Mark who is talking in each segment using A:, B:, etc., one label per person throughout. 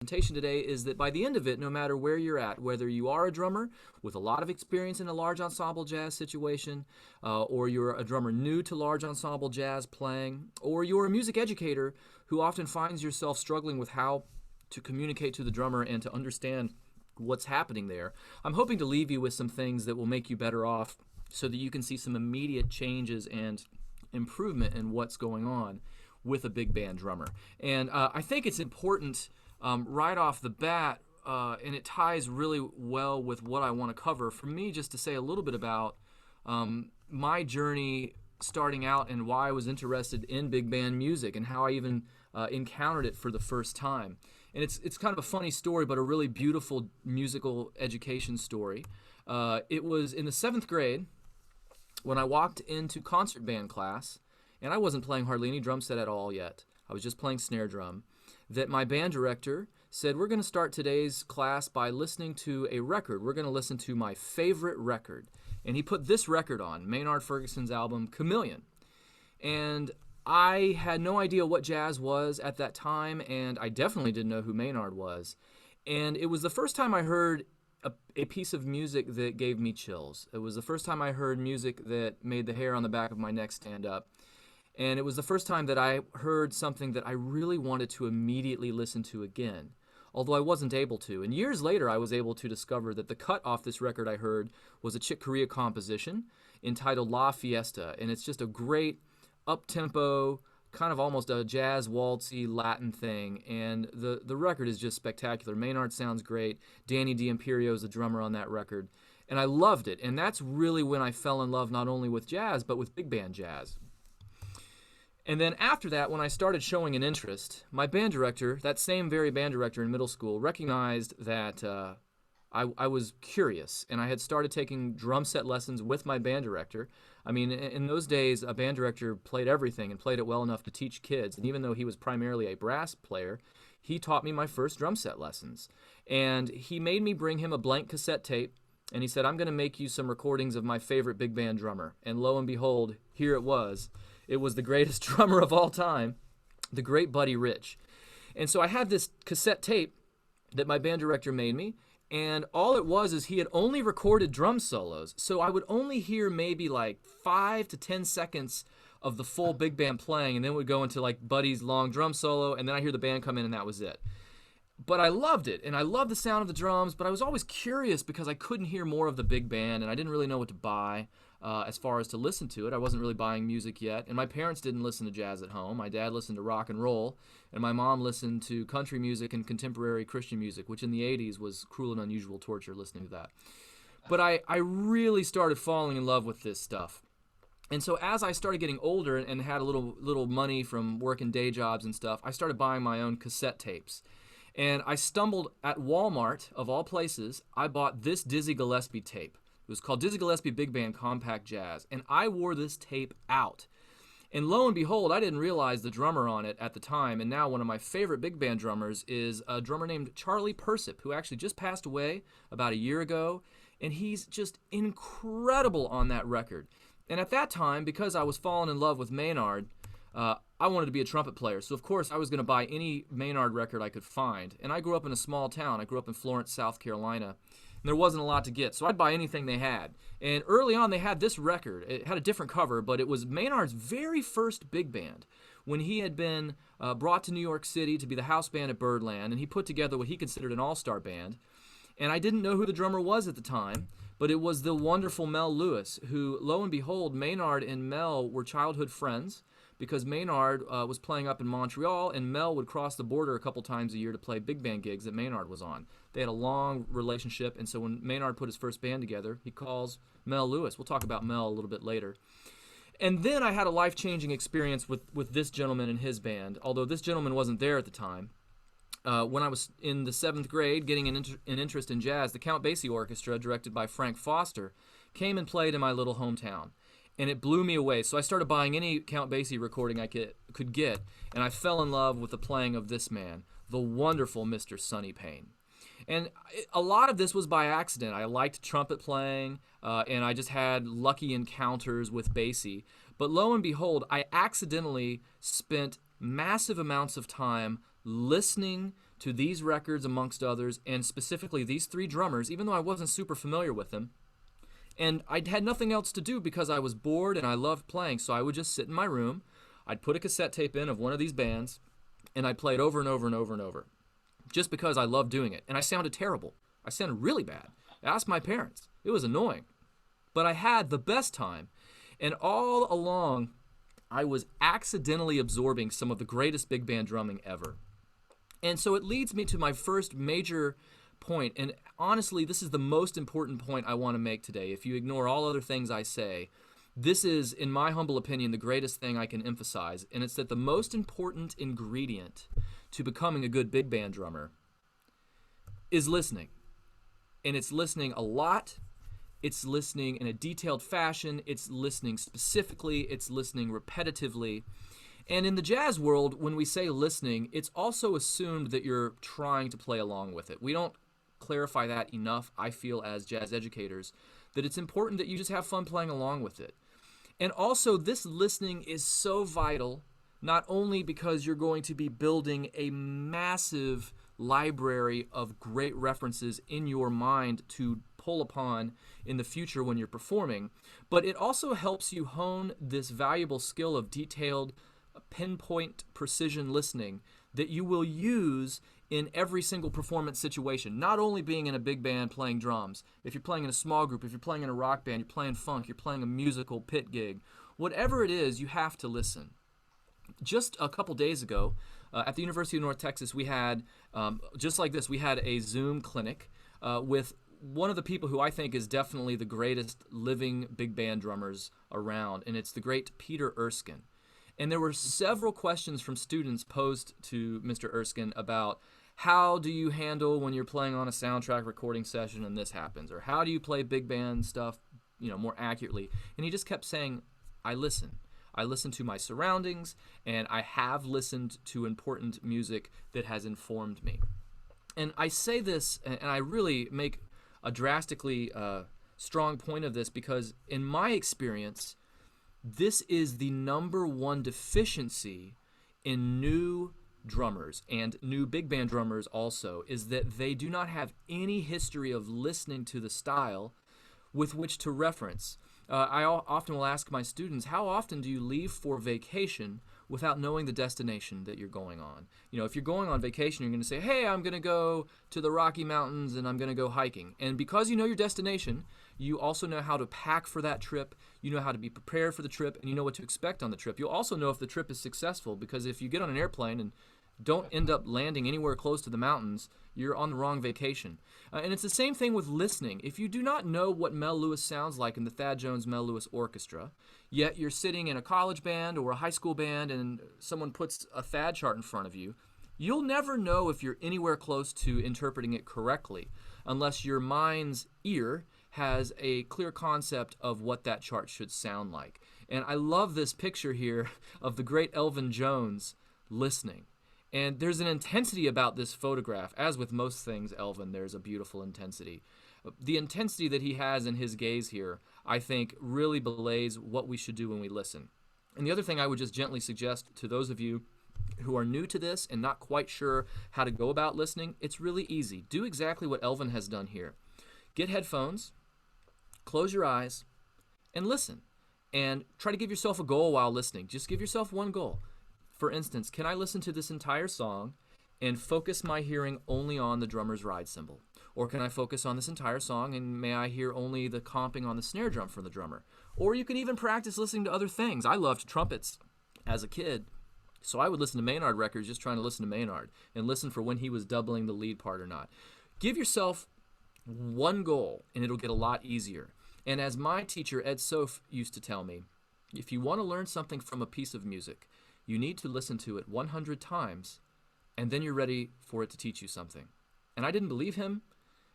A: presentation today is that by the end of it, no matter where you're at, whether you are a drummer with a lot of experience in a large ensemble jazz situation, or you're a drummer new to large ensemble jazz playing, or you're a music educator who often finds yourself struggling with how to communicate to the drummer and to understand what's happening there, I'm hoping to leave you with some things that will make you better off so that you can see some immediate changes and improvement in what's going on with a big band drummer. And I think it's important right off the bat, and it ties really well with what I want to cover, for me just to say a little bit about my journey starting out and why I was interested in big band music and how I even encountered it for the first time. And it's kind of a funny story, but a really beautiful musical education story. It was in the 7th grade when I walked into concert band class, and I wasn't playing hardly any drum set at all yet. I was just playing snare drum, that my band director said, we're going to start today's class by listening to a record. We're going to listen to my favorite record. And he put this record on, Maynard Ferguson's album, Chameleon. And I had no idea what jazz was at that time, and I definitely didn't know who Maynard was. And it was the first time I heard a piece of music that gave me chills. It was the first time I heard music that made the hair on the back of my neck stand up. And it was the first time that I heard something that I really wanted to immediately listen to again, although I wasn't able to. And years later, I was able to discover that the cut off this record I heard was a Chick Corea composition entitled La Fiesta. And it's just a great up-tempo, kind of almost a jazz waltzy Latin thing. And the record is just spectacular. Maynard sounds great. Danny D'Imperio is the drummer on that record. And I loved it. And that's really when I fell in love not only with jazz, but with big band jazz. And then after that, when I started showing an interest, my band director, that same very band director in middle school, recognized that I was curious, and I had started taking drum set lessons with my band director. I mean, in those days, a band director played everything and played it well enough to teach kids. And even though he was primarily a brass player, he taught me my first drum set lessons. And he made me bring him a blank cassette tape, and he said, I'm going to make you some recordings of my favorite big band drummer. And lo and behold, here it was. It was the greatest drummer of all time, the great Buddy Rich. And so I had this cassette tape that my band director made me, and all it was is he had only recorded drum solos. So I would only hear maybe like 5 to 10 seconds of the full big band playing, and then it would go into like Buddy's long drum solo, and then I hear the band come in, and that was it. But I loved it, and I loved the sound of the drums, but I was always curious because I couldn't hear more of the big band, and I didn't really know what to buy. As far as to listen to it. I wasn't really buying music yet, and my parents didn't listen to jazz at home. My dad listened to rock and roll, and my mom listened to country music and contemporary Christian music, which in the 80s was cruel and unusual torture listening to that. But I really started falling in love with this stuff. And so as I started getting older and had a little money from working day jobs and stuff, I started buying my own cassette tapes. And I stumbled at Walmart, of all places, I bought this Dizzy Gillespie tape. It was called Dizzy Gillespie Big Band Compact Jazz, and I wore this tape out. And lo and behold, I didn't realize the drummer on it at the time, and now one of my favorite big band drummers is a drummer named Charlie Persip, who actually just passed away about a year ago, and he's just incredible on that record. And at that time, because I was falling in love with Maynard, I wanted to be a trumpet player, so of course I was going to buy any Maynard record I could find. And I grew up in a small town. I grew up in Florence, South Carolina. There wasn't a lot to get, so I'd buy anything they had. And early on, they had this record. It had a different cover, but it was Maynard's very first big band when he had been brought to New York City to be the house band at Birdland, and he put together what he considered an all-star band. And I didn't know who the drummer was at the time, but it was the wonderful Mel Lewis, who, lo and behold, Maynard and Mel were childhood friends, because Maynard was playing up in Montreal, and Mel would cross the border a couple times a year to play big band gigs that Maynard was on. They had a long relationship, and so when Maynard put his first band together, he calls Mel Lewis. We'll talk about Mel a little bit later. And then I had a life-changing experience with this gentleman and his band, although this gentleman wasn't there at the time. When I was in the 7th grade getting an interest in jazz, the Count Basie Orchestra, directed by Frank Foster, came and played in my little hometown. And it blew me away. So I started buying any Count Basie recording I could get, and I fell in love with the playing of this man, the wonderful Mr. Sonny Payne. And a lot of this was by accident. I liked trumpet playing, and I just had lucky encounters with Basie. But lo and behold, I accidentally spent massive amounts of time listening to these records amongst others, and specifically these three drummers, even though I wasn't super familiar with them. And I had nothing else to do because I was bored and I loved playing, so I would just sit in my room. I'd put a cassette tape in of one of these bands, and I'd play it over and over and over and over, just because I loved doing it. And I sounded terrible. I sounded really bad. I asked my parents. It was annoying. But I had the best time. And all along, I was accidentally absorbing some of the greatest big band drumming ever. And so it leads me to my first major point, and honestly, this is the most important point I want to make today. If you ignore all other things I say, this is, in my humble opinion, the greatest thing I can emphasize, and it's that the most important ingredient to becoming a good big band drummer is listening. And it's listening a lot, it's listening in a detailed fashion, it's listening specifically, it's listening repetitively. And in the jazz world, when we say listening, it's also assumed that you're trying to play along with it. We don't clarify that enough, I feel, as jazz educators, that it's important that you just have fun playing along with it. And also, this listening is so vital, not only because you're going to be building a massive library of great references in your mind to pull upon in the future when you're performing, but it also helps you hone this valuable skill of detailed, pinpoint precision listening that you will use in every single performance situation, not only being in a big band playing drums. If you're playing in a small group, if you're playing in a rock band, you're playing funk, you're playing a musical pit gig, whatever it is, you have to listen. Just a couple days ago, at the University of North Texas, we had, just like this, we had a Zoom clinic with one of the people who I think is definitely the greatest living big band drummers around, and it's the great Peter Erskine. And there were several questions from students posed to Mr. Erskine about how do you handle when you're playing on a soundtrack recording session and this happens, or how do you play big band stuff, more accurately. And he just kept saying, I listen. I listen to my surroundings, and I have listened to important music that has informed me. And I say this, and I really make a drastically strong point of this, because in my experience, this is the number one deficiency in new drummers, and new big band drummers also, is that they do not have any history of listening to the style with which to reference. I often will ask my students, how often do you leave for vacation without knowing the destination that you're going on? If you're going on vacation, you're going to say, hey, I'm going to go to the Rocky Mountains and I'm going to go hiking. And because you know your destination, you also know how to pack for that trip, you know how to be prepared for the trip, and you know what to expect on the trip. You'll also know if the trip is successful, because if you get on an airplane and don't end up landing anywhere close to the mountains, you're on the wrong vacation. And it's the same thing with listening. If you do not know what Mel Lewis sounds like in the Thad Jones Mel Lewis Orchestra, yet you're sitting in a college band or a high school band and someone puts a Thad chart in front of you, you'll never know if you're anywhere close to interpreting it correctly unless your mind's ear has a clear concept of what that chart should sound like. And I love this picture here of the great Elvin Jones listening. And there's an intensity about this photograph. As with most things, Elvin, there's a beautiful intensity. The intensity that he has in his gaze here, I think, really belays what we should do when we listen. And the other thing I would just gently suggest to those of you who are new to this and not quite sure how to go about listening, it's really easy. Do exactly what Elvin has done here. Get headphones, close your eyes, and listen. And try to give yourself a goal while listening. Just give yourself one goal. For instance, can I listen to this entire song and focus my hearing only on the drummer's ride cymbal? Or can I focus on this entire song and may I hear only the comping on the snare drum from the drummer? Or you can even practice listening to other things. I loved trumpets as a kid, so I would listen to Maynard records just trying to listen to Maynard and listen for when he was doubling the lead part or not. Give yourself one goal and it'll get a lot easier. And as my teacher, Ed Soph, used to tell me, if you want to learn something from a piece of music, you need to listen to it 100 times, and then you're ready for it to teach you something. And I didn't believe him,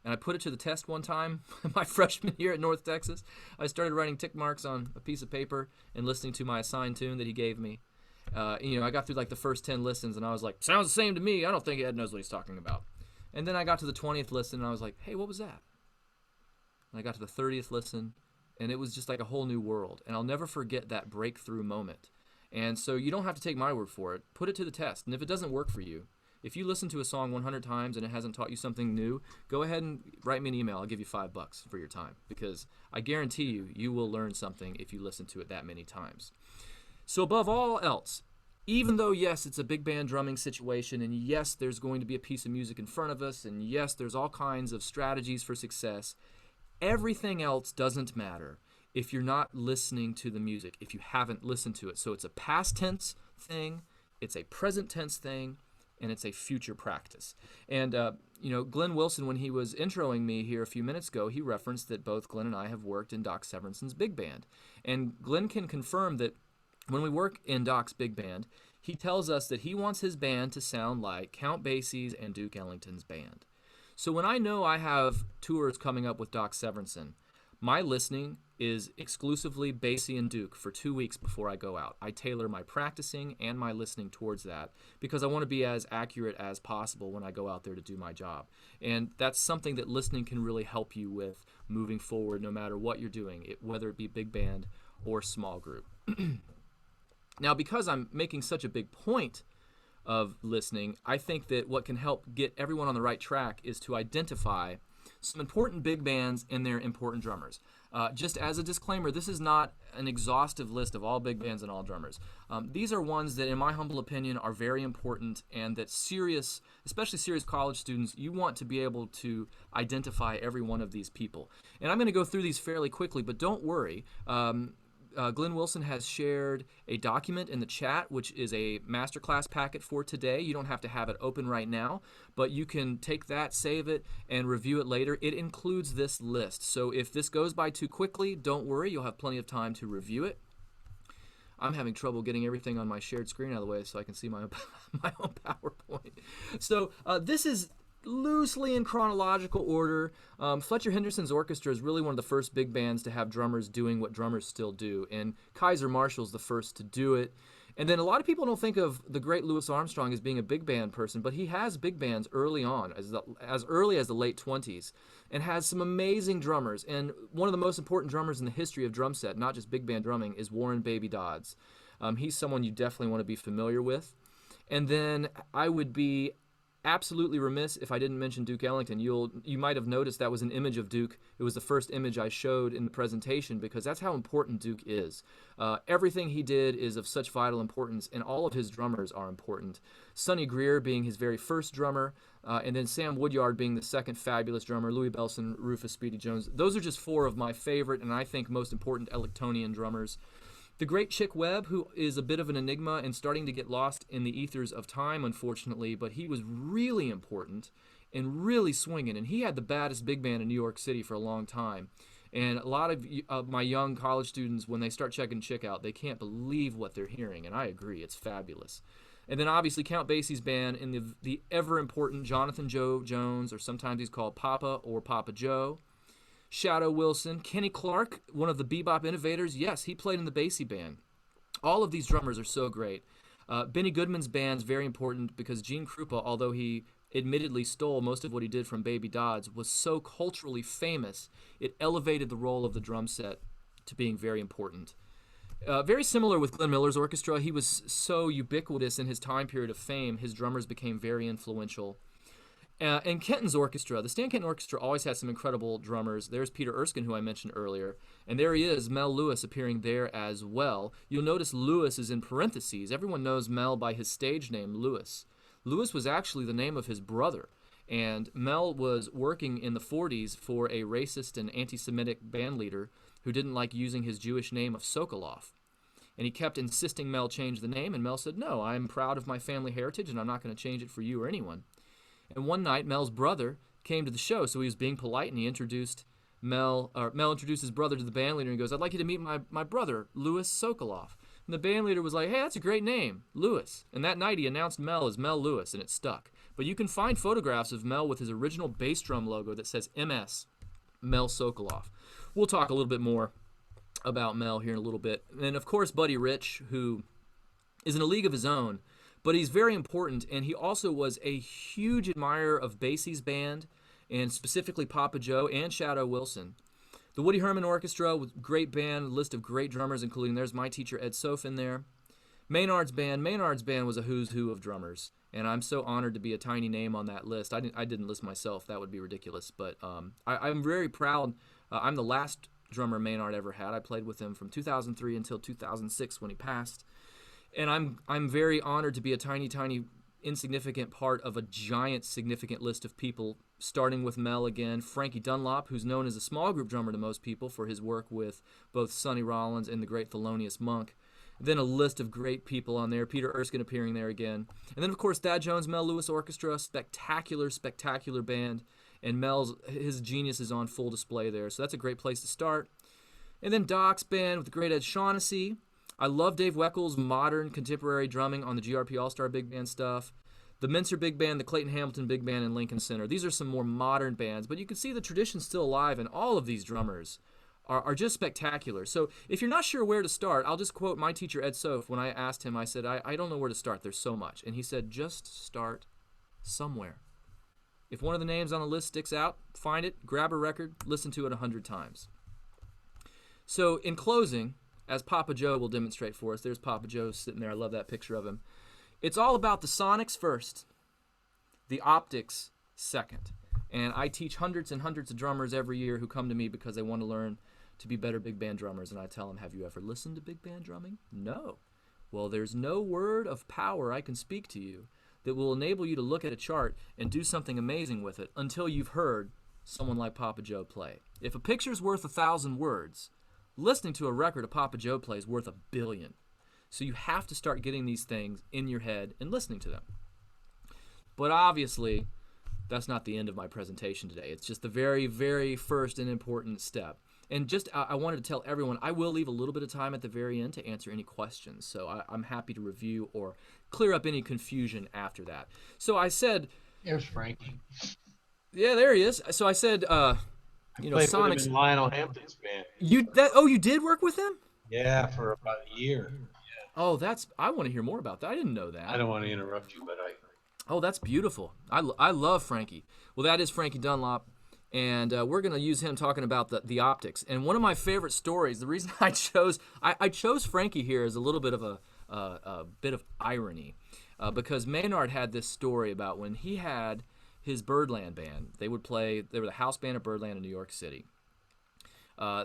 A: and I put it to the test one time, my freshman year at North Texas. I started writing tick marks on a piece of paper and listening to my assigned tune that he gave me. I got through like the first 10 listens, and I was like, sounds the same to me. I don't think Ed knows what he's talking about. And then I got to the 20th listen, and I was like, hey, what was that? And I got to the 30th listen, and it was just like a whole new world. And I'll never forget that breakthrough moment. And so you don't have to take my word for it. Put it to the test. And if it doesn't work for you, If you listen to a song 100 times and it hasn't taught you something new, go ahead and write me an email. I'll give you $5 for your time, because I guarantee you, you will learn something if you listen to it that many times. So above all else, even though, yes, it's a big band drumming situation, and yes, there's going to be a piece of music in front of us, and yes, there's all kinds of strategies for success, everything else doesn't matter if you're not listening to the music, if you haven't listened to it. So it's a past tense thing, it's a present tense thing, and it's a future practice. And, Glenn Wilson, when he was introing me here a few minutes ago, he referenced that both Glenn and I have worked in Doc Severson's big band. And Glenn can confirm that when we work in Doc's big band, he tells us that he wants his band to sound like Count Basie's and Duke Ellington's band. So when I know I have tours coming up with Doc Severinsen, my listening is exclusively Basie and Duke for 2 weeks before I go out. I tailor my practicing and my listening towards that because I want to be as accurate as possible when I go out there to do my job. And that's something that listening can really help you with moving forward no matter what you're doing, whether it be big band or small group. Now, because I'm making such a big point of listening, I think that what can help get everyone on the right track is to identify some important big bands and their important drummers. Just as a disclaimer, this is not an exhaustive list of all big bands and all drummers. These are ones that, in my humble opinion, are very important, and that especially serious college students, you want to be able to identify every one of these people. And I'm going to go through these fairly quickly, but don't worry. Glenn Wilson has shared a document in the chat, which is a masterclass packet for today. You don't have to have it open right now, but you can take that, save it, and review it later. It includes this list. So if this goes by too quickly, don't worry. You'll have plenty of time to review it. I'm having trouble getting everything on my shared screen out of the way so I can see my own PowerPoint. So this is loosely in chronological order. Fletcher Henderson's orchestra is really one of the first big bands to have drummers doing what drummers still do, and Kaiser Marshall's the first to do it. And then a lot of people don't think of the great Louis Armstrong as being a big band person, but he has big bands early on, as early as the late 20s, and has some amazing drummers. And one of the most important drummers in the history of drum set, not just big band drumming, is Warren Baby Dodds. He's someone you definitely want to be familiar with. And then I would be absolutely remiss if I didn't mention Duke Ellington. You might have noticed that was an image of Duke. It was the first image I showed in the presentation because that's how important Duke is. Everything he did is of such vital importance, and all of his drummers are important. Sonny Greer being his very first drummer, and then Sam Woodyard being the second fabulous drummer, Louis Bellson, Rufus Speedy Jones. Those are just four of my favorite and I think most important Ellingtonian drummers. The great Chick Webb, who is a bit of an enigma and starting to get lost in the ethers of time, unfortunately, but he was really important and really swinging, and he had the baddest big band in New York City for a long time. And a lot of my young college students, when they start checking Chick out, they can't believe what they're hearing, and I agree, it's fabulous. And then obviously Count Basie's band in the ever-important Jonathan Joe Jones, or sometimes he's called Papa or Papa Joe. Shadow Wilson, Kenny Clark, one of the bebop innovators. Yes, he played in the Basie band. All of these drummers are so great. Benny Goodman's band's very important because Gene Krupa, although he admittedly stole most of what he did from Baby Dodds, was so culturally famous, it elevated the role of the drum set to being very important. Very similar with Glenn Miller's orchestra. He was so ubiquitous in his time period of fame, his drummers became very influential. And Kenton's orchestra, the Stan Kenton Orchestra always has some incredible drummers. There's Peter Erskine, who I mentioned earlier, and there he is, Mel Lewis, appearing there as well. You'll notice Lewis is in parentheses. Everyone knows Mel by his stage name, Lewis. Lewis was actually the name of his brother, and Mel was working in the 40s for a racist and anti-Semitic band leader who didn't like using his Jewish name of Sokolov. And he kept insisting Mel change the name, and Mel said, "No, I'm proud of my family heritage, and I'm not going to change it for you or anyone." And one night, Mel's brother came to the show, so he was being polite, and he introduced Mel introduced his brother to the band leader, and he goes, "I'd like you to meet my brother, Louis Sokolov." And the band leader was like, "Hey, that's a great name, Louis." And that night, he announced Mel as Mel Lewis, and it stuck. But you can find photographs of Mel with his original bass drum logo that says MS, Mel Sokolov. We'll talk a little bit more about Mel here in a little bit. And, of course, Buddy Rich, who is in a league of his own, but he's very important, and he also was a huge admirer of Basie's band, and specifically Papa Joe and Shadow Wilson. The Woody Herman Orchestra, with great band, a list of great drummers, including there's my teacher Ed Sof in there. Maynard's band was a who's who of drummers, and I'm so honored to be a tiny name on that list. I didn't list myself; that would be ridiculous. But I'm very proud. I'm the last drummer Maynard ever had. I played with him from 2003 until 2006 when he passed, and I'm very honored to be a tiny insignificant part of a giant significant list of people. Starting with Mel again, Frankie Dunlop, who's known as a small group drummer to most people for his work with both Sonny Rollins and the great Thelonious Monk. Then a list of great people on there. Peter Erskine appearing there again. And then, of course, Thad Jones, Mel Lewis Orchestra, spectacular band. And his genius is on full display there. So that's a great place to start. And then Doc's band with the great Ed Shaughnessy. I love Dave Weckles' modern contemporary drumming on the GRP All-Star Big Band stuff. The Mincer Big Band, the Clayton Hamilton Big Band, and Lincoln Center. These are some more modern bands, but you can see the tradition's still alive, and all of these drummers are just spectacular. So if you're not sure where to start, I'll just quote my teacher, Ed Soph. When I asked him, I said, I don't know where to start. There's so much. And he said, just start somewhere. If one of the names on the list sticks out, find it, grab a record, listen to it 100 times. So in closing, as Papa Joe will demonstrate for us, there's Papa Joe sitting there. I love that picture of him. It's all about the sonics first, the optics second. And I teach hundreds and hundreds of drummers every year who come to me because they want to learn to be better big band drummers. And I tell them, have you ever listened to big band drumming? No. Well, there's no word of power I can speak to you that will enable you to look at a chart and do something amazing with it until you've heard someone like Papa Joe play. If a picture's worth 1,000 words, listening to a record of Papa Joe play is worth 1 billion. So you have to start getting these things in your head and listening to them. But obviously, that's not the end of my presentation today. It's just the very, very first and important step. And just I wanted to tell everyone, I will leave a little bit of time at the very end to answer any questions. So I'm happy to review or clear up any confusion after that. So I said...
B: There's Frankie.
A: Yeah, there he is. So I said,
B: Sonics. With him in Lionel Hampton's band.
A: You did work with him?
B: Yeah, for about a year.
A: Oh, I want to hear more about that. I didn't know that.
B: I don't want to interrupt you, but
A: Oh, that's beautiful. I love Frankie. Well, that is Frankie Dunlop, and we're going to use him talking about the optics. And one of my favorite stories, the reason I chose Frankie here is a little bit of a bit of irony, because Maynard had this story about when he had his Birdland band. They were the house band at Birdland in New York City.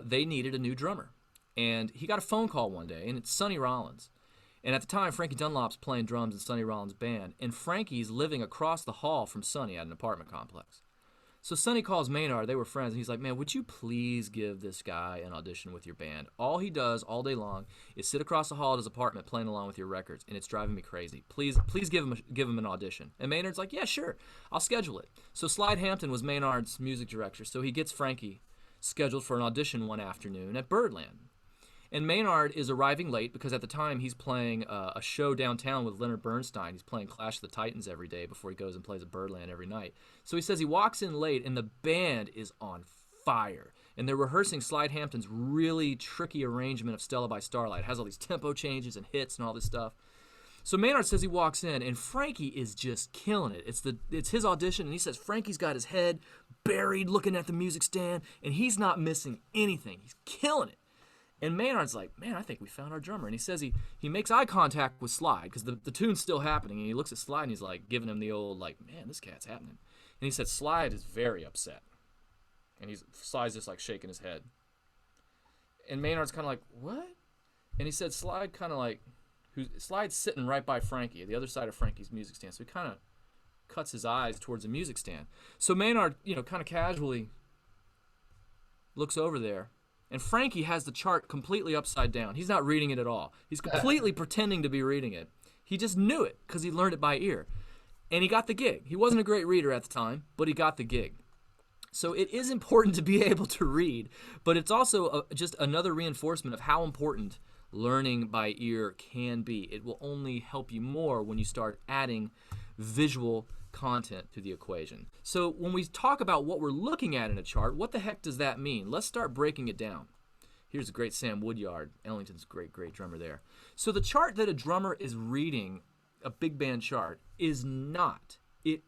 A: They needed a new drummer, and he got a phone call one day, and it's Sonny Rollins. And at the time, Frankie Dunlop's playing drums in Sonny Rollins' band, and Frankie's living across the hall from Sonny at an apartment complex. So Sonny calls Maynard. They were friends, and he's like, man, would you please give this guy an audition with your band? All he does all day long is sit across the hall at his apartment playing along with your records, and it's driving me crazy. Please give him an audition. And Maynard's like, yeah, sure, I'll schedule it. So Slide Hampton was Maynard's music director, so he gets Frankie scheduled for an audition one afternoon at Birdland. And Maynard is arriving late because at the time he's playing a show downtown with Leonard Bernstein. He's playing Clash of the Titans every day before he goes and plays at Birdland every night. So he says he walks in late and the band is on fire. And they're rehearsing Slide Hampton's really tricky arrangement of Stella by Starlight. It has all these tempo changes and hits and all this stuff. So Maynard says he walks in and Frankie is just killing it. It's his audition and he says Frankie's got his head buried looking at the music stand and he's not missing anything. He's killing it. And Maynard's like, man, I think we found our drummer. And he says he makes eye contact with Slide because the tune's still happening. And he looks at Slide and he's like giving him the old like, man, this cat's happening. And he said Slide is very upset. And Slide's just like shaking his head. And Maynard's kind of like, what? And he said Slide kind of like, Slide's sitting right by Frankie, the other side of Frankie's music stand. So he kind of cuts his eyes towards the music stand. So Maynard, kind of casually looks over there. And Frankie has the chart completely upside down. He's not reading it at all. He's completely pretending to be reading it. He just knew it because he learned it by ear. And he got the gig. He wasn't a great reader at the time, but he got the gig. So it is important to be able to read, but it's also just another reinforcement of how important learning by ear can be. It will only help you more when you start adding visual content to the equation. So when we talk about what we're looking at in a chart, what the heck does that mean? Let's start breaking it down. Here's the great Sam Woodyard, Ellington's great drummer there. So the chart that a drummer is reading, a big band chart, is not a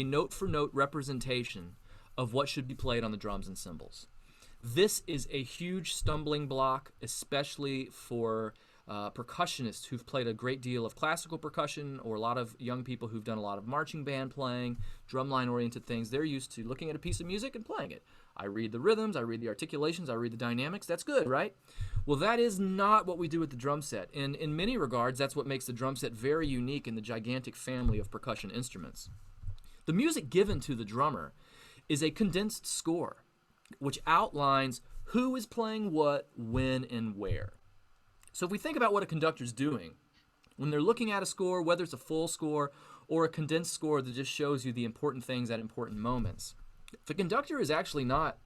A: note-for-note representation of what should be played on the drums and cymbals. This is a huge stumbling block, especially for percussionists who've played a great deal of classical percussion, or a lot of young people who've done a lot of marching band playing, drumline-oriented things. They're used to looking at a piece of music and playing it. I read the rhythms, I read the articulations, I read the dynamics. That's good, right? Well, that is not what we do with the drum set. And in many regards, that's what makes the drum set very unique in the gigantic family of percussion instruments. The music given to the drummer is a condensed score, which outlines who is playing what, when, and where. So if we think about what a conductor's doing, when they're looking at a score, whether it's a full score or a condensed score that just shows you the important things at important moments, the conductor is actually not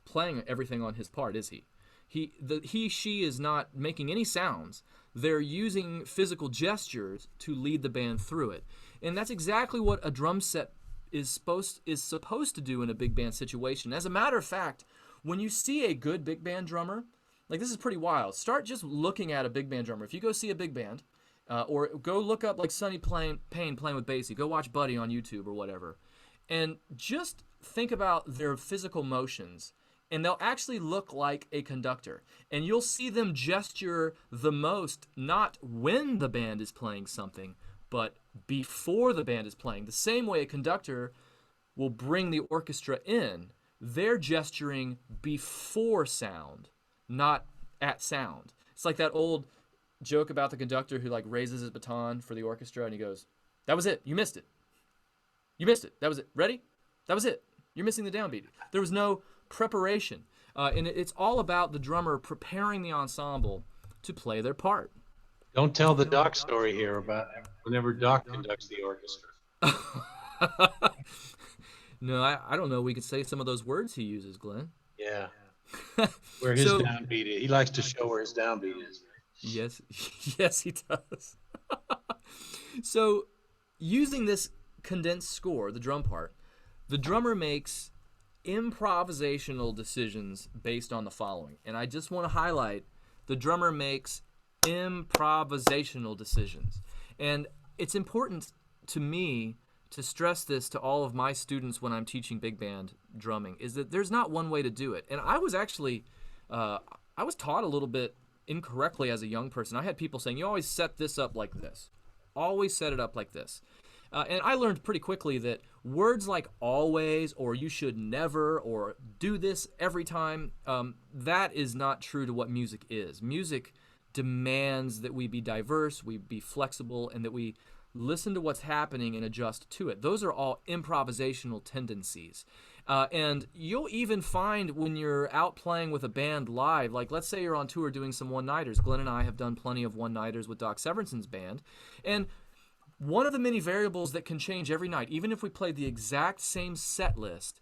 A: playing everything on his part, is he? She is not making any sounds. They're using physical gestures to lead the band through it. And that's exactly what a drum set is supposed to do in a big band situation. As a matter of fact, when you see a good big band drummer, like, this is pretty wild. Start just looking at a big band drummer. If you go see a big band, or go look up like Sonny Payne playing with Basie, go watch Buddy on YouTube or whatever, and just think about their physical motions, and they'll actually look like a conductor. And you'll see them gesture the most, not when the band is playing something, but before the band is playing. The same way a conductor will bring the orchestra in, they're gesturing before sound, not at sound. It's like that old joke about the conductor who like raises his baton for the orchestra and he goes, "That was it. You missed it. You missed it. That was it. Ready? That was it. You're missing the downbeat." There was no preparation. And it's all about the drummer preparing the ensemble to play their part.
B: Don't tell the Doc story here about whenever Doc conducts the orchestra.
A: No, I don't know. We could say some of those words he uses, Glenn.
B: Yeah. Where his downbeat is. He likes to show where his downbeat is.
A: Yes, yes, he does. So, using this condensed score, the drum part, the drummer makes improvisational decisions based on the following. And I just want to highlight, the drummer makes improvisational decisions. And it's important to me to stress this to all of my students when I'm teaching big band drumming, is that there's not one way to do it. And I was actually, I was taught a little bit incorrectly as a young person. I had people saying, you always set this up like this. Always set it up like this. And I learned pretty quickly that words like always, or you should never, or do this every time, that is not true to what music is. Music demands that we be diverse, we be flexible, and that we listen to what's happening and adjust to it. Those are all improvisational tendencies. And you'll even find when you're out playing with a band live, like let's say you're on tour doing some one-nighters. Glenn and I have done plenty of one-nighters with Doc Severinson's band. And one of the many variables that can change every night, even if we play the exact same set list,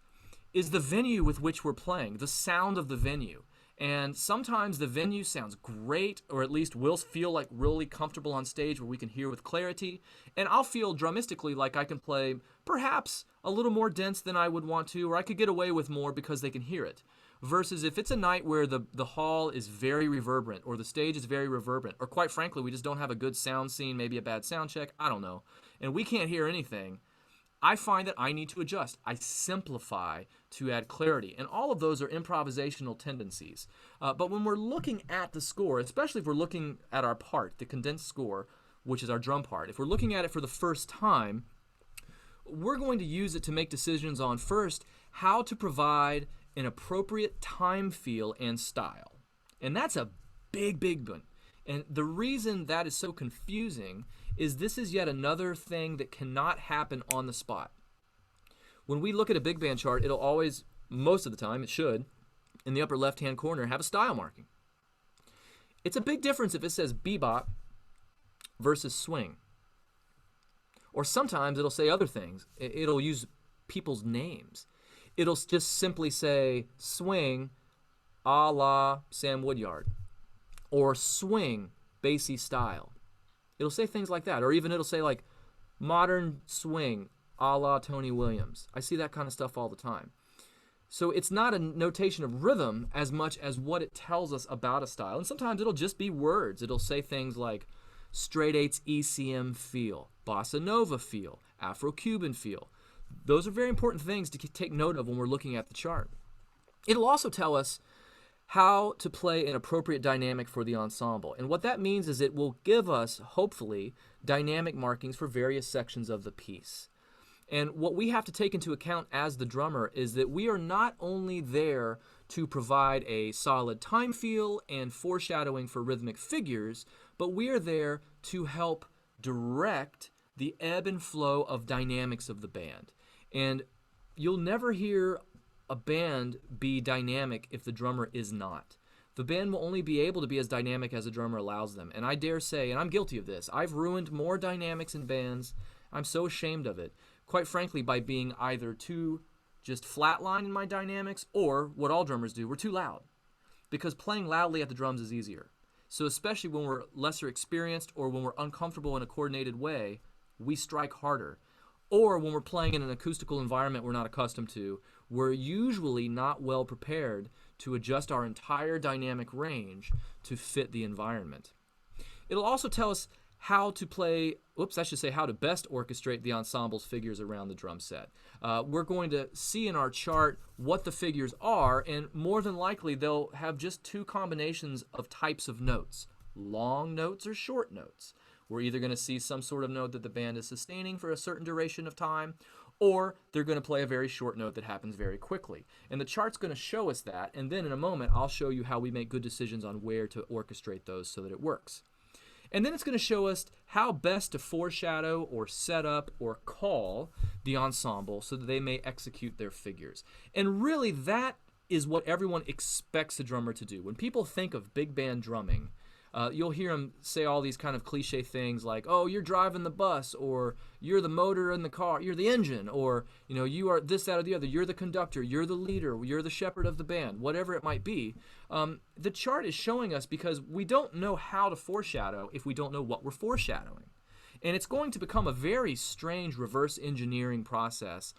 A: is the venue with which we're playing, the sound of the venue. And sometimes the venue sounds great, or at least we'll feel like really comfortable on stage where we can hear with clarity. And I'll feel drumistically like I can play perhaps a little more dense than I would want to, or I could get away with more because they can hear it. Versus if it's a night where the hall is very reverberant, or the stage is very reverberant, or quite frankly, we just don't have a good sound scene, maybe a bad sound check, I don't know, and we can't hear anything, I find that I need to adjust. I simplify to add clarity. And all of those are improvisational tendencies. But when we're looking at the score, especially if we're looking at our part, the condensed score, which is our drum part, if we're looking at it for the first time, we're going to use it to make decisions on, first, how to provide an appropriate time feel and style. And that's a big, big one. And the reason that is so confusing is this is yet another thing that cannot happen on the spot. When we look at a big band chart, it'll always, most of the time, it should, in the upper left-hand corner, have a style marking. It's a big difference if it says bebop versus swing. Or sometimes it'll say other things. It'll use people's names. It'll just simply say swing a la Sam Woodyard, or swing Basie style. It'll say things like that, or even it'll say like modern swing a la Tony Williams. I see that kind of stuff all the time. So it's not a notation of rhythm as much as what it tells us about a style. And sometimes it'll just be words. It'll say things like straight eights ECM feel, bossa nova feel, Afro-Cuban feel. Those are very important things to take note of when we're looking at the chart. It'll also tell us how to play an appropriate dynamic for the ensemble. And what that means is it will give us, hopefully, dynamic markings for various sections of the piece. And what we have to take into account as the drummer is that we are not only there to provide a solid time feel and foreshadowing for rhythmic figures, but we are there to help direct the ebb and flow of dynamics of the band. And you'll never hear a band be dynamic if the drummer is not. The band will only be able to be as dynamic as the drummer allows them. And I dare say, and I'm guilty of this, I've ruined more dynamics in bands. I'm so ashamed of it. Quite frankly, by being either too just flatline in my dynamics, or what all drummers do, we're too loud. Because playing loudly at the drums is easier. So especially when we're lesser experienced or when we're uncomfortable in a coordinated way, we strike harder. Or when we're playing in an acoustical environment we're not accustomed to, we're usually not well prepared to adjust our entire dynamic range to fit the environment. It'll also tell us how to how to best orchestrate the ensemble's figures around the drum set. We're going to see in our chart what the figures are, and more than likely they'll have just two combinations of types of notes, long notes or short notes. We're either going to see some sort of note that the band is sustaining for a certain duration of time, or they're going to play a very short note that happens very quickly. And the chart's going to show us that, and then in a moment I'll show you how we make good decisions on where to orchestrate those so that it works. And then it's going to show us how best to foreshadow or set up or call the ensemble so that they may execute their figures. And really that is what everyone expects a drummer to do. When people think of big band drumming, you'll hear them say all these kind of cliche things like, oh, you're driving the bus, or you're the motor in the car, you're the engine, or you are this, that, or the other, you're the conductor, you're the leader, you're the shepherd of the band, whatever it might be. The chart is showing us because we don't know how to foreshadow if we don't know what we're foreshadowing. And it's going to become a very strange reverse engineering process.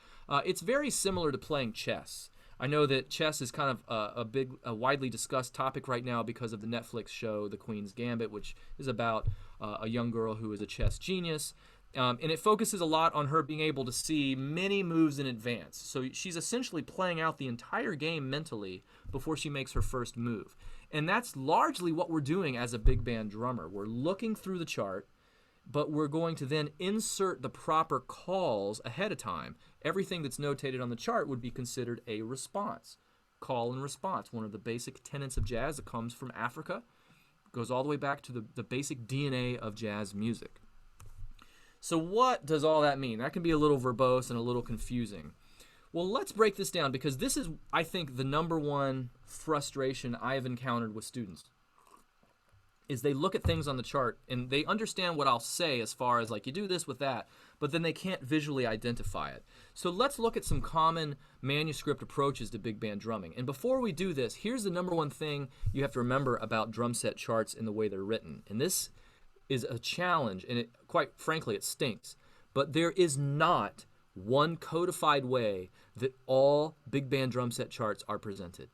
A: It's very similar to playing chess. I know that chess is kind of a widely discussed topic right now because of the Netflix show The Queen's Gambit, which is about a young girl who is a chess genius. And it focuses a lot on her being able to see many moves in advance. So she's essentially playing out the entire game mentally before she makes her first move. And that's largely what we're doing as a big band drummer. We're looking through the chart, but we're going to then insert the proper calls ahead of time. Everything that's notated on the chart would be considered a response. Call and response, one of the basic tenets of jazz that comes from Africa, goes all the way back to the basic DNA of jazz music. So what does all that mean? That can be a little verbose and a little confusing. Well, let's break this down because this is, I think, the number one frustration I've encountered with students. Is they look at things on the chart and they understand what I'll say as far as like you do this with that, but then they can't visually identify it. So let's look at some common manuscript approaches to big band drumming. And before we do this, here's the number one thing you have to remember about drum set charts and the way they're written. And this is a challenge, and quite frankly, it stinks. But there is not one codified way that all big band drum set charts are presented.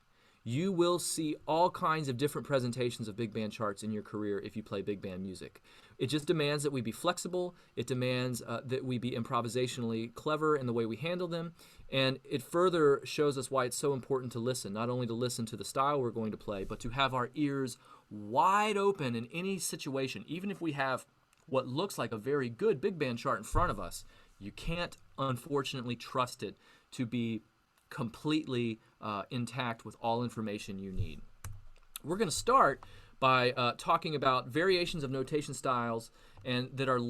A: You will see all kinds of different presentations of big band charts in your career if you play big band music. It just demands that we be flexible. It demands that we be improvisationally clever in the way we handle them. And it further shows us why it's so important to listen, not only to listen to the style we're going to play, but to have our ears wide open in any situation. Even if we have what looks like a very good big band chart in front of us, you can't, unfortunately, trust it to be completely intact with all information you need. We're going to start by talking about variations of notation styles and that are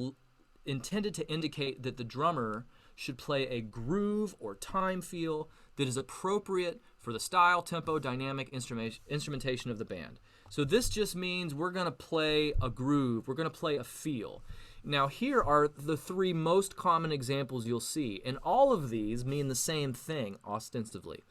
A: intended to indicate that the drummer should play a groove or time feel that is appropriate for the style, tempo, dynamic instrumentation of the band. So this just means we're going to play a groove, we're going to play a feel. Now here are the three most common examples you'll see, and all of these mean the same thing ostensibly.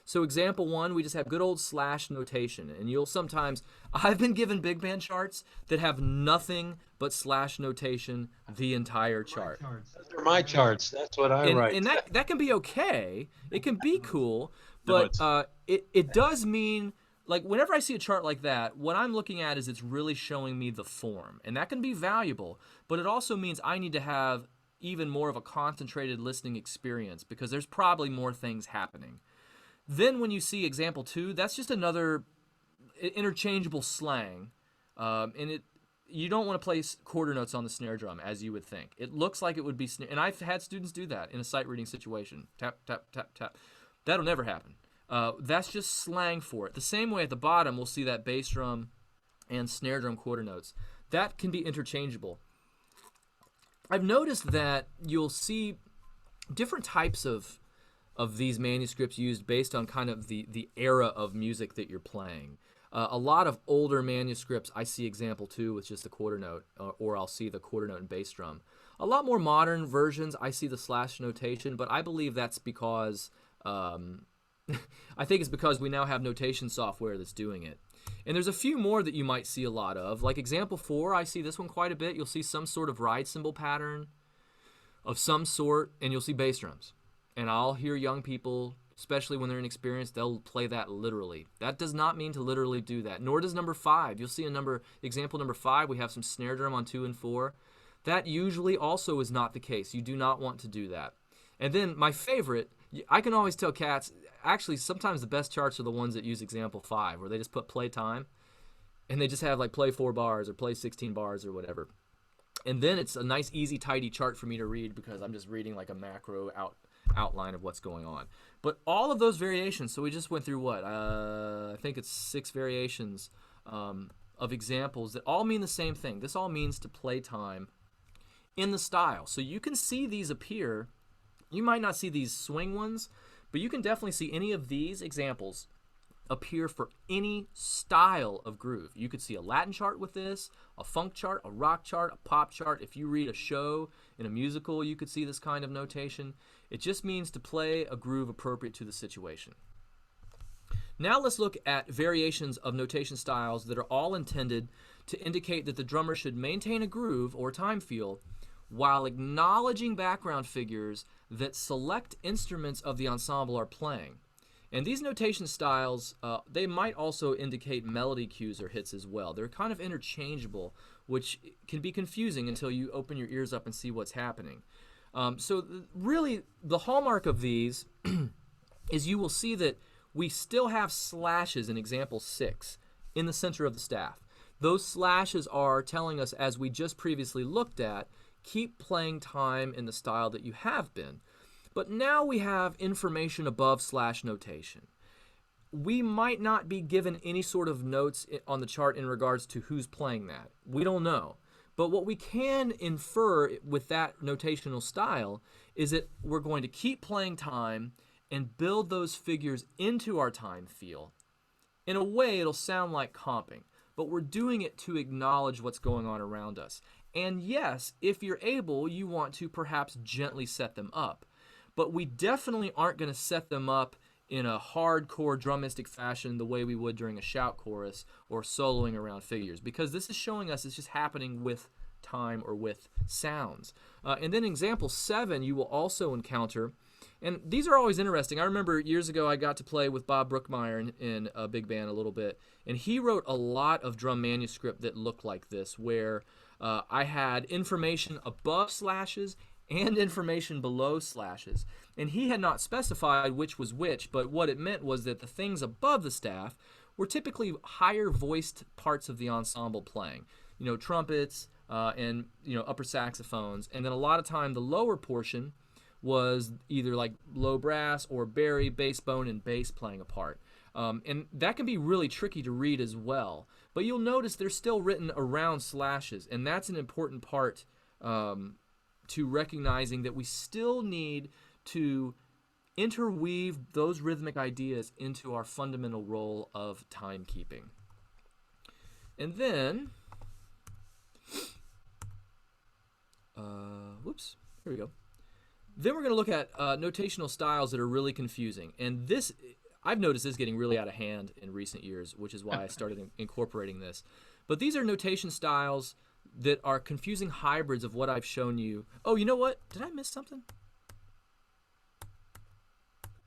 A: So example one, we just have good old slash notation, and you'll sometimes, I've been given big band charts that have nothing but slash notation the entire chart.
B: Those are my charts. That's what I write.
A: And that can be okay. It can be cool, but it does mean, like whenever I see a chart like that, what I'm looking at is it's really showing me the form, and that can be valuable, but it also means I need to have even more of a concentrated listening experience because there's probably more things happening. Then when you see example two, that's just another interchangeable slang, and you don't want to place quarter notes on the snare drum as you would think. It looks like it would be and I've had students do that in a sight reading situation. Tap, tap, tap, tap. That'll never happen. That's just slang for it. The same way at the bottom, we'll see that bass drum and snare drum quarter notes. That can be interchangeable. I've noticed that you'll see different types of these manuscripts used based on kind of the era of music that you're playing. A lot of older manuscripts, I see example 2 with just the quarter note, or I'll see the quarter note and bass drum. A lot more modern versions, I see the slash notation, but I believe that's because, I think it's because we now have notation software that's doing it. And there's a few more that you might see a lot of. Like example 4, I see this one quite a bit. You'll see some sort of ride cymbal pattern of some sort, and you'll see bass drums. And I'll hear young people, especially when they're inexperienced, they'll play that literally. That does not mean to literally do that, nor does number 5. You'll see example number 5, we have some snare drum on 2 and 4. That usually also is not the case. You do not want to do that. And then my favorite, I can always tell cats, actually sometimes the best charts are the ones that use example 5, where they just put play time, and they just have like play 4 bars or play 16 bars or whatever. And then it's a nice, easy, tidy chart for me to read because I'm just reading like a macro outline of what's going on. But all of those variations, so we just went through what? I think it's 6 variations of examples that all mean the same thing. This all means to play time in the style. So you can see these appear. You might not see these swing ones, but you can definitely see any of these examples appear for any style of groove. You could see a Latin chart with this, a funk chart, a rock chart, a pop chart. If you read a show in a musical, you could see this kind of notation. It just means to play a groove appropriate to the situation. Now let's look at variations of notation styles that are all intended to indicate that the drummer should maintain a groove or time feel while acknowledging background figures that select instruments of the ensemble are playing. And these notation styles, they might also indicate melody cues or hits as well. They're kind of interchangeable, which can be confusing until you open your ears up and see what's happening. Really, the hallmark of these is you will see that we still have slashes in example 6 in the center of the staff. Those slashes are telling us, as we just previously looked at, keep playing time in the style that you have been. But now we have information above slash notation. We might not be given any sort of notes on the chart in regards to who's playing that. We don't know. But what we can infer with that notational style is that we're going to keep playing time and build those figures into our time feel. In a way, it'll sound like comping, but we're doing it to acknowledge what's going on around us. And yes, if you're able, you want to perhaps gently set them up. But we definitely aren't going to set them up in a hardcore drumistic fashion the way we would during a shout chorus or soloing around figures, because this is showing us it's just happening with time or with sounds. And then example 7 you will also encounter, and these are always interesting. I remember years ago I got to play with Bob Brookmeyer in a big band a little bit, and he wrote a lot of drum manuscript that looked like this, where I had information above slashes and information below slashes. And he had not specified which was which, but what it meant was that the things above the staff were typically higher voiced parts of the ensemble playing. You know, trumpets and, you know, upper saxophones. And then a lot of time the lower portion was either like low brass or bari, bass bone, and bass playing a part. And that can be really tricky to read as well. But you'll notice they're still written around slashes, and that's an important part to recognizing that we still need to interweave those rhythmic ideas into our fundamental role of timekeeping. And then, here we go. Then we're going to look at notational styles that are really confusing. And this, I've noticed this getting really out of hand in recent years, which is why I started incorporating this. But these are notation styles that are confusing hybrids of what I've shown you. Oh, you know what? Did I miss something?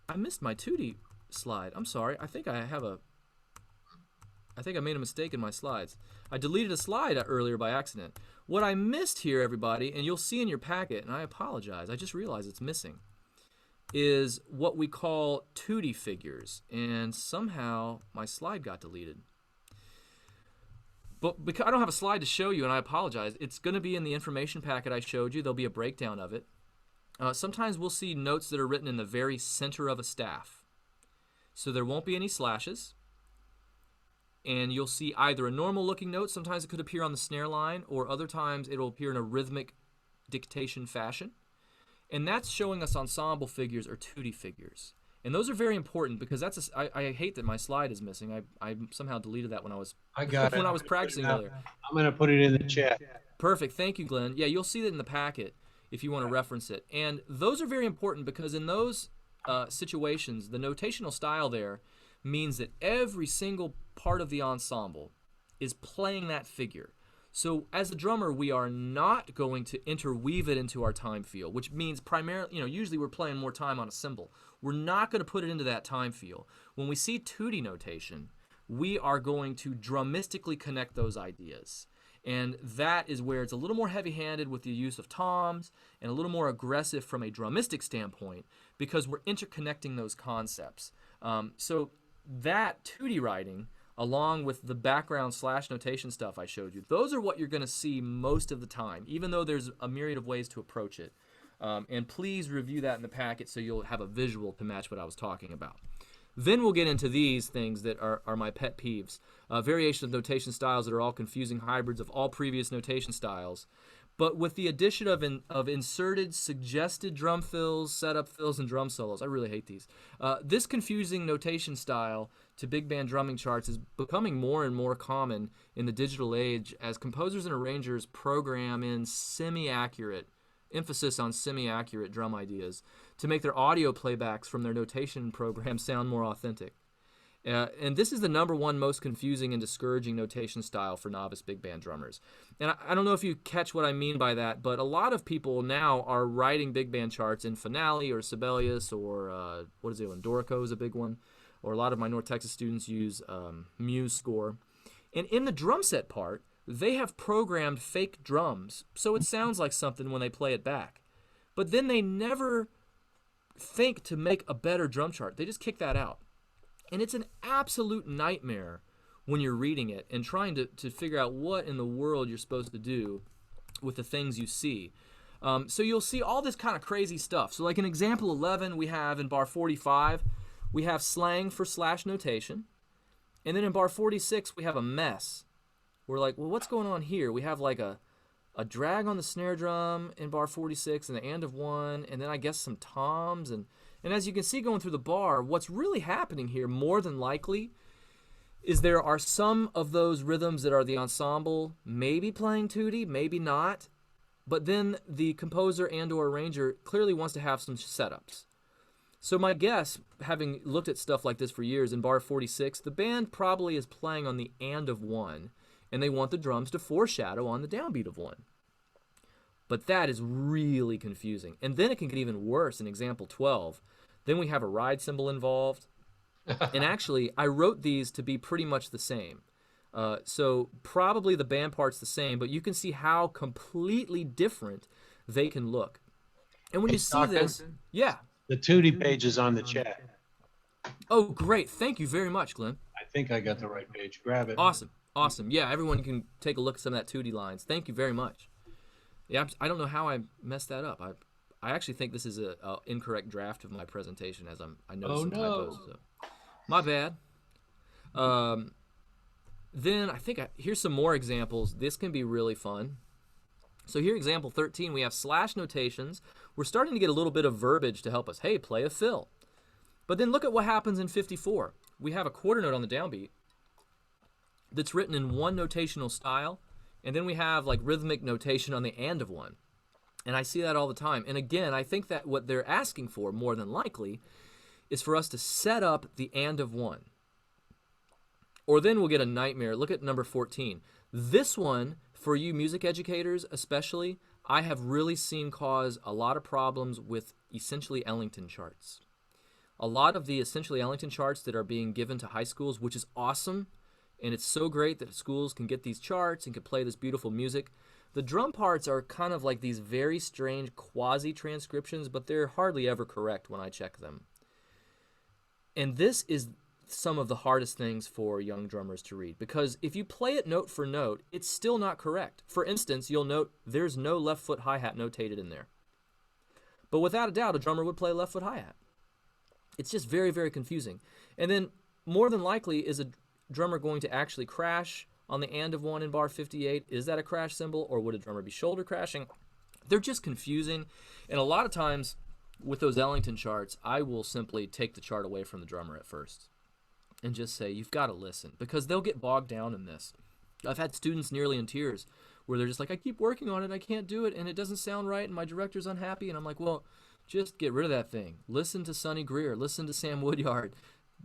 A: I missed my 2D slide. I'm sorry. I think I made a mistake in my slides. I deleted a slide earlier by accident. What I missed here, everybody, and you'll see in your packet, and I apologize, I just realized it's missing, is what we call 2D figures. And somehow my slide got deleted. But because I don't have a slide to show you, and I apologize, it's going to be in the information packet I showed you. There'll be a breakdown of it. Sometimes we'll see notes that are written in the very center of a staff. So there won't be any slashes. And you'll see either a normal looking note, sometimes it could appear on the snare line, or other times it'll appear in a rhythmic dictation fashion. And that's showing us ensemble figures or tutti figures. And those are very important because I hate that my slide is missing. I somehow deleted that when I was when I was practicing earlier.
B: I'm going to put it in the chat.
A: Perfect. Thank you, Glenn. Yeah, you'll see that in the packet if you want to reference it. And those are very important because in those situations, the notational style there means that every single part of the ensemble is playing that figure. So as a drummer, we are not going to interweave it into our time feel, which means primarily, usually we're playing more time on a cymbal. We're not going to put it into that time feel. When we see tutti notation, we are going to drumistically connect those ideas. And that is where it's a little more heavy-handed with the use of toms and a little more aggressive from a drumistic standpoint because we're interconnecting those concepts. So that tutti writing, along with the background slash notation stuff I showed you, those are what you're going to see most of the time, even though there's a myriad of ways to approach it. And please review that in the packet so you'll have a visual to match what I was talking about. Then we'll get into these things that are my pet peeves. Variation of notation styles that are all confusing hybrids of all previous notation styles. But with the addition of inserted suggested drum fills, setup fills, and drum solos, I really hate these. This confusing notation style to big band drumming charts is becoming more and more common in the digital age as composers and arrangers program in semi-accurate, emphasis on semi-accurate drum ideas to make their audio playbacks from their notation program sound more authentic. And this is the #1 most confusing and discouraging notation style for novice big band drummers. And I don't know if you catch what I mean by that, but a lot of people now are writing big band charts in Finale or Sibelius or Endorico is a big one, or a lot of my North Texas students use Muse Score. And in the drum set part, they have programmed fake drums, so it sounds like something when they play it back. But then they never think to make a better drum chart. They just kick that out. And it's an absolute nightmare when you're reading it and trying to figure out what in the world you're supposed to do with the things you see. So you'll see all this kind of crazy stuff. So like in example 11, we have in bar 45, we have slang for slash notation. And then in bar 46, we have a mess. We're like, well, what's going on here? We have like a drag on the snare drum in bar 46 and the and of one, and then I guess some toms. And as you can see going through the bar, what's really happening here, more than likely, is there are some of those rhythms that are the ensemble maybe playing tutti, maybe not, but then the composer and or arranger clearly wants to have some setups. So my guess, having looked at stuff like this for years, in bar 46, the band probably is playing on the and of one, and they want the drums to foreshadow on the downbeat of one. But that is really confusing. And then it can get even worse in example 12. Then we have a ride cymbal involved. And actually, I wrote these to be pretty much the same. So probably the band part's the same, but you can see how completely different they can look. And when you see this, yeah.
B: The tutti page is on the chat.
A: Oh, great. Thank you very much, Glenn.
B: I think I got the right page. Grab it.
A: Awesome. Awesome. Yeah, everyone can take a look at some of that tutti lines. Thank you very much. Yeah, I don't know how I messed that up. I actually think this is a incorrect draft of my presentation as I noticed some typos. So. My bad. Then I think here's some more examples. This can be really fun. So here, example 13, we have slash notations. We're starting to get a little bit of verbiage to help us. Hey, play a fill. But then look at what happens in 54. We have a quarter note on the downbeat that's written in one notational style, and then we have like rhythmic notation on the and of one. And I see that all the time. And again, I think that what they're asking for, more than likely, is for us to set up the and of one. Or then we'll get a nightmare. Look at number 14. This one, for you music educators especially, I have really seen cause a lot of problems with essentially Ellington charts. A lot of the essentially Ellington charts that are being given to high schools, which is awesome, and it's so great that schools can get these charts and can play this beautiful music. The drum parts are kind of like these very strange quasi-transcriptions, but they're hardly ever correct when I check them. And this is some of the hardest things for young drummers to read, because if you play it note for note, it's still not correct. For instance, you'll note there's no left foot hi-hat notated in there. But without a doubt, a drummer would play left foot hi-hat. It's just very, very confusing. And then more than likely, is a drummer going to actually crash on the and of 1 in bar 58? Is that a crash symbol, or would a drummer be shoulder crashing? They're just confusing. And a lot of times with those Ellington charts, I will simply take the chart away from the drummer at first and just say, you've got to listen, because they'll get bogged down in this. I've had students nearly in tears where they're just like, I keep working on it, I can't do it, and it doesn't sound right, and my director's unhappy. And I'm like, well, just get rid of that thing. Listen to Sonny Greer. Listen to Sam Woodyard.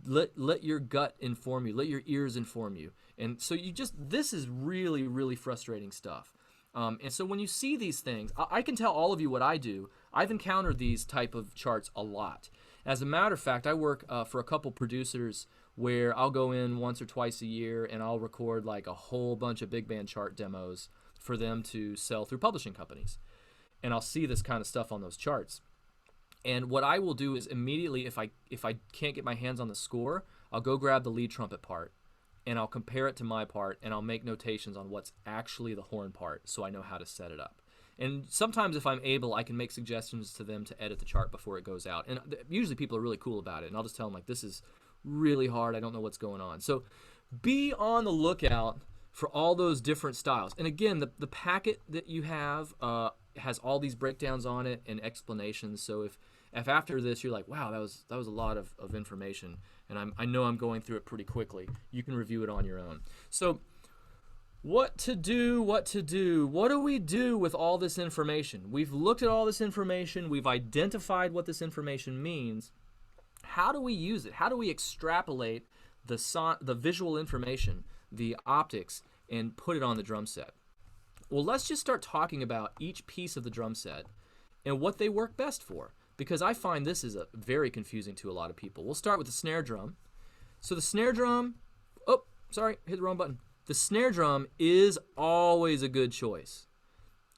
A: Let your gut inform you. Let your ears inform you. And so this is really, really frustrating stuff. And so when you see these things, I can tell all of you what I do. I've encountered these type of charts a lot. As a matter of fact, I work for a couple producers where I'll go in once or twice a year and I'll record like a whole bunch of big band chart demos for them to sell through publishing companies. And I'll see this kind of stuff on those charts. And what I will do is immediately, if I can't get my hands on the score, I'll go grab the lead trumpet part and I'll compare it to my part, and I'll make notations on what's actually the horn part so I know how to set it up. And sometimes if I'm able, I can make suggestions to them to edit the chart before it goes out. And usually people are really cool about it, and I'll just tell them, like, this is really hard, I don't know what's going on. So be on the lookout for all those different styles. And again, the packet that you have has all these breakdowns on it and explanations. So if after this you're like, wow, that was a lot of information, and I know I'm going through it pretty quickly, you can review it on your own. So what to do? What do we do with all this information? We've looked at all this information. We've identified what this information means. How do we use it? How do we extrapolate the visual information, the optics, and put it on the drum set? Well, let's just start talking about each piece of the drum set and what they work best for, because I find this is very confusing to a lot of people. We'll start with the snare drum. So the snare drum, hit the wrong button. The snare drum is always a good choice.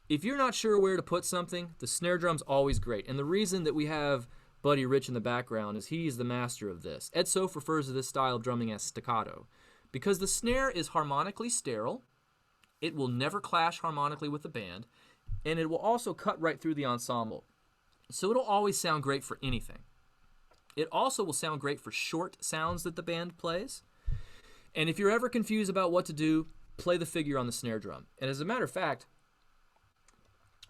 A: If you're not sure where to put something, the snare drum's always great. And the reason that we have Buddy Rich in the background is he's the master of this. Ed Sof refers to this style of drumming as staccato, because the snare is harmonically sterile. It will never clash harmonically with the band, and it will also cut right through the ensemble. So it'll always sound great for anything. It also will sound great for short sounds that the band plays. And if you're ever confused about what to do, play the figure on the snare drum. And as a matter of fact,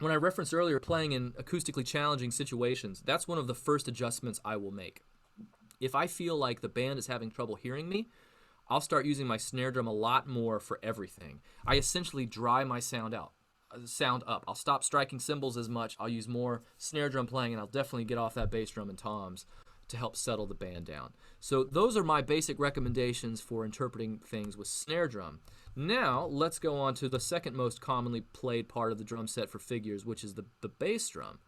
A: when I referenced earlier playing in acoustically challenging situations, that's one of the first adjustments I will make. If I feel like the band is having trouble hearing me, I'll start using my snare drum a lot more for everything. I essentially dry my sound up. I'll stop striking cymbals as much. I'll use more snare drum playing, and I'll definitely get off that bass drum and toms to help settle the band down. So those are my basic recommendations for interpreting things with snare drum. Now let's go on to the second most commonly played part of the drum set for figures, which is the bass drum.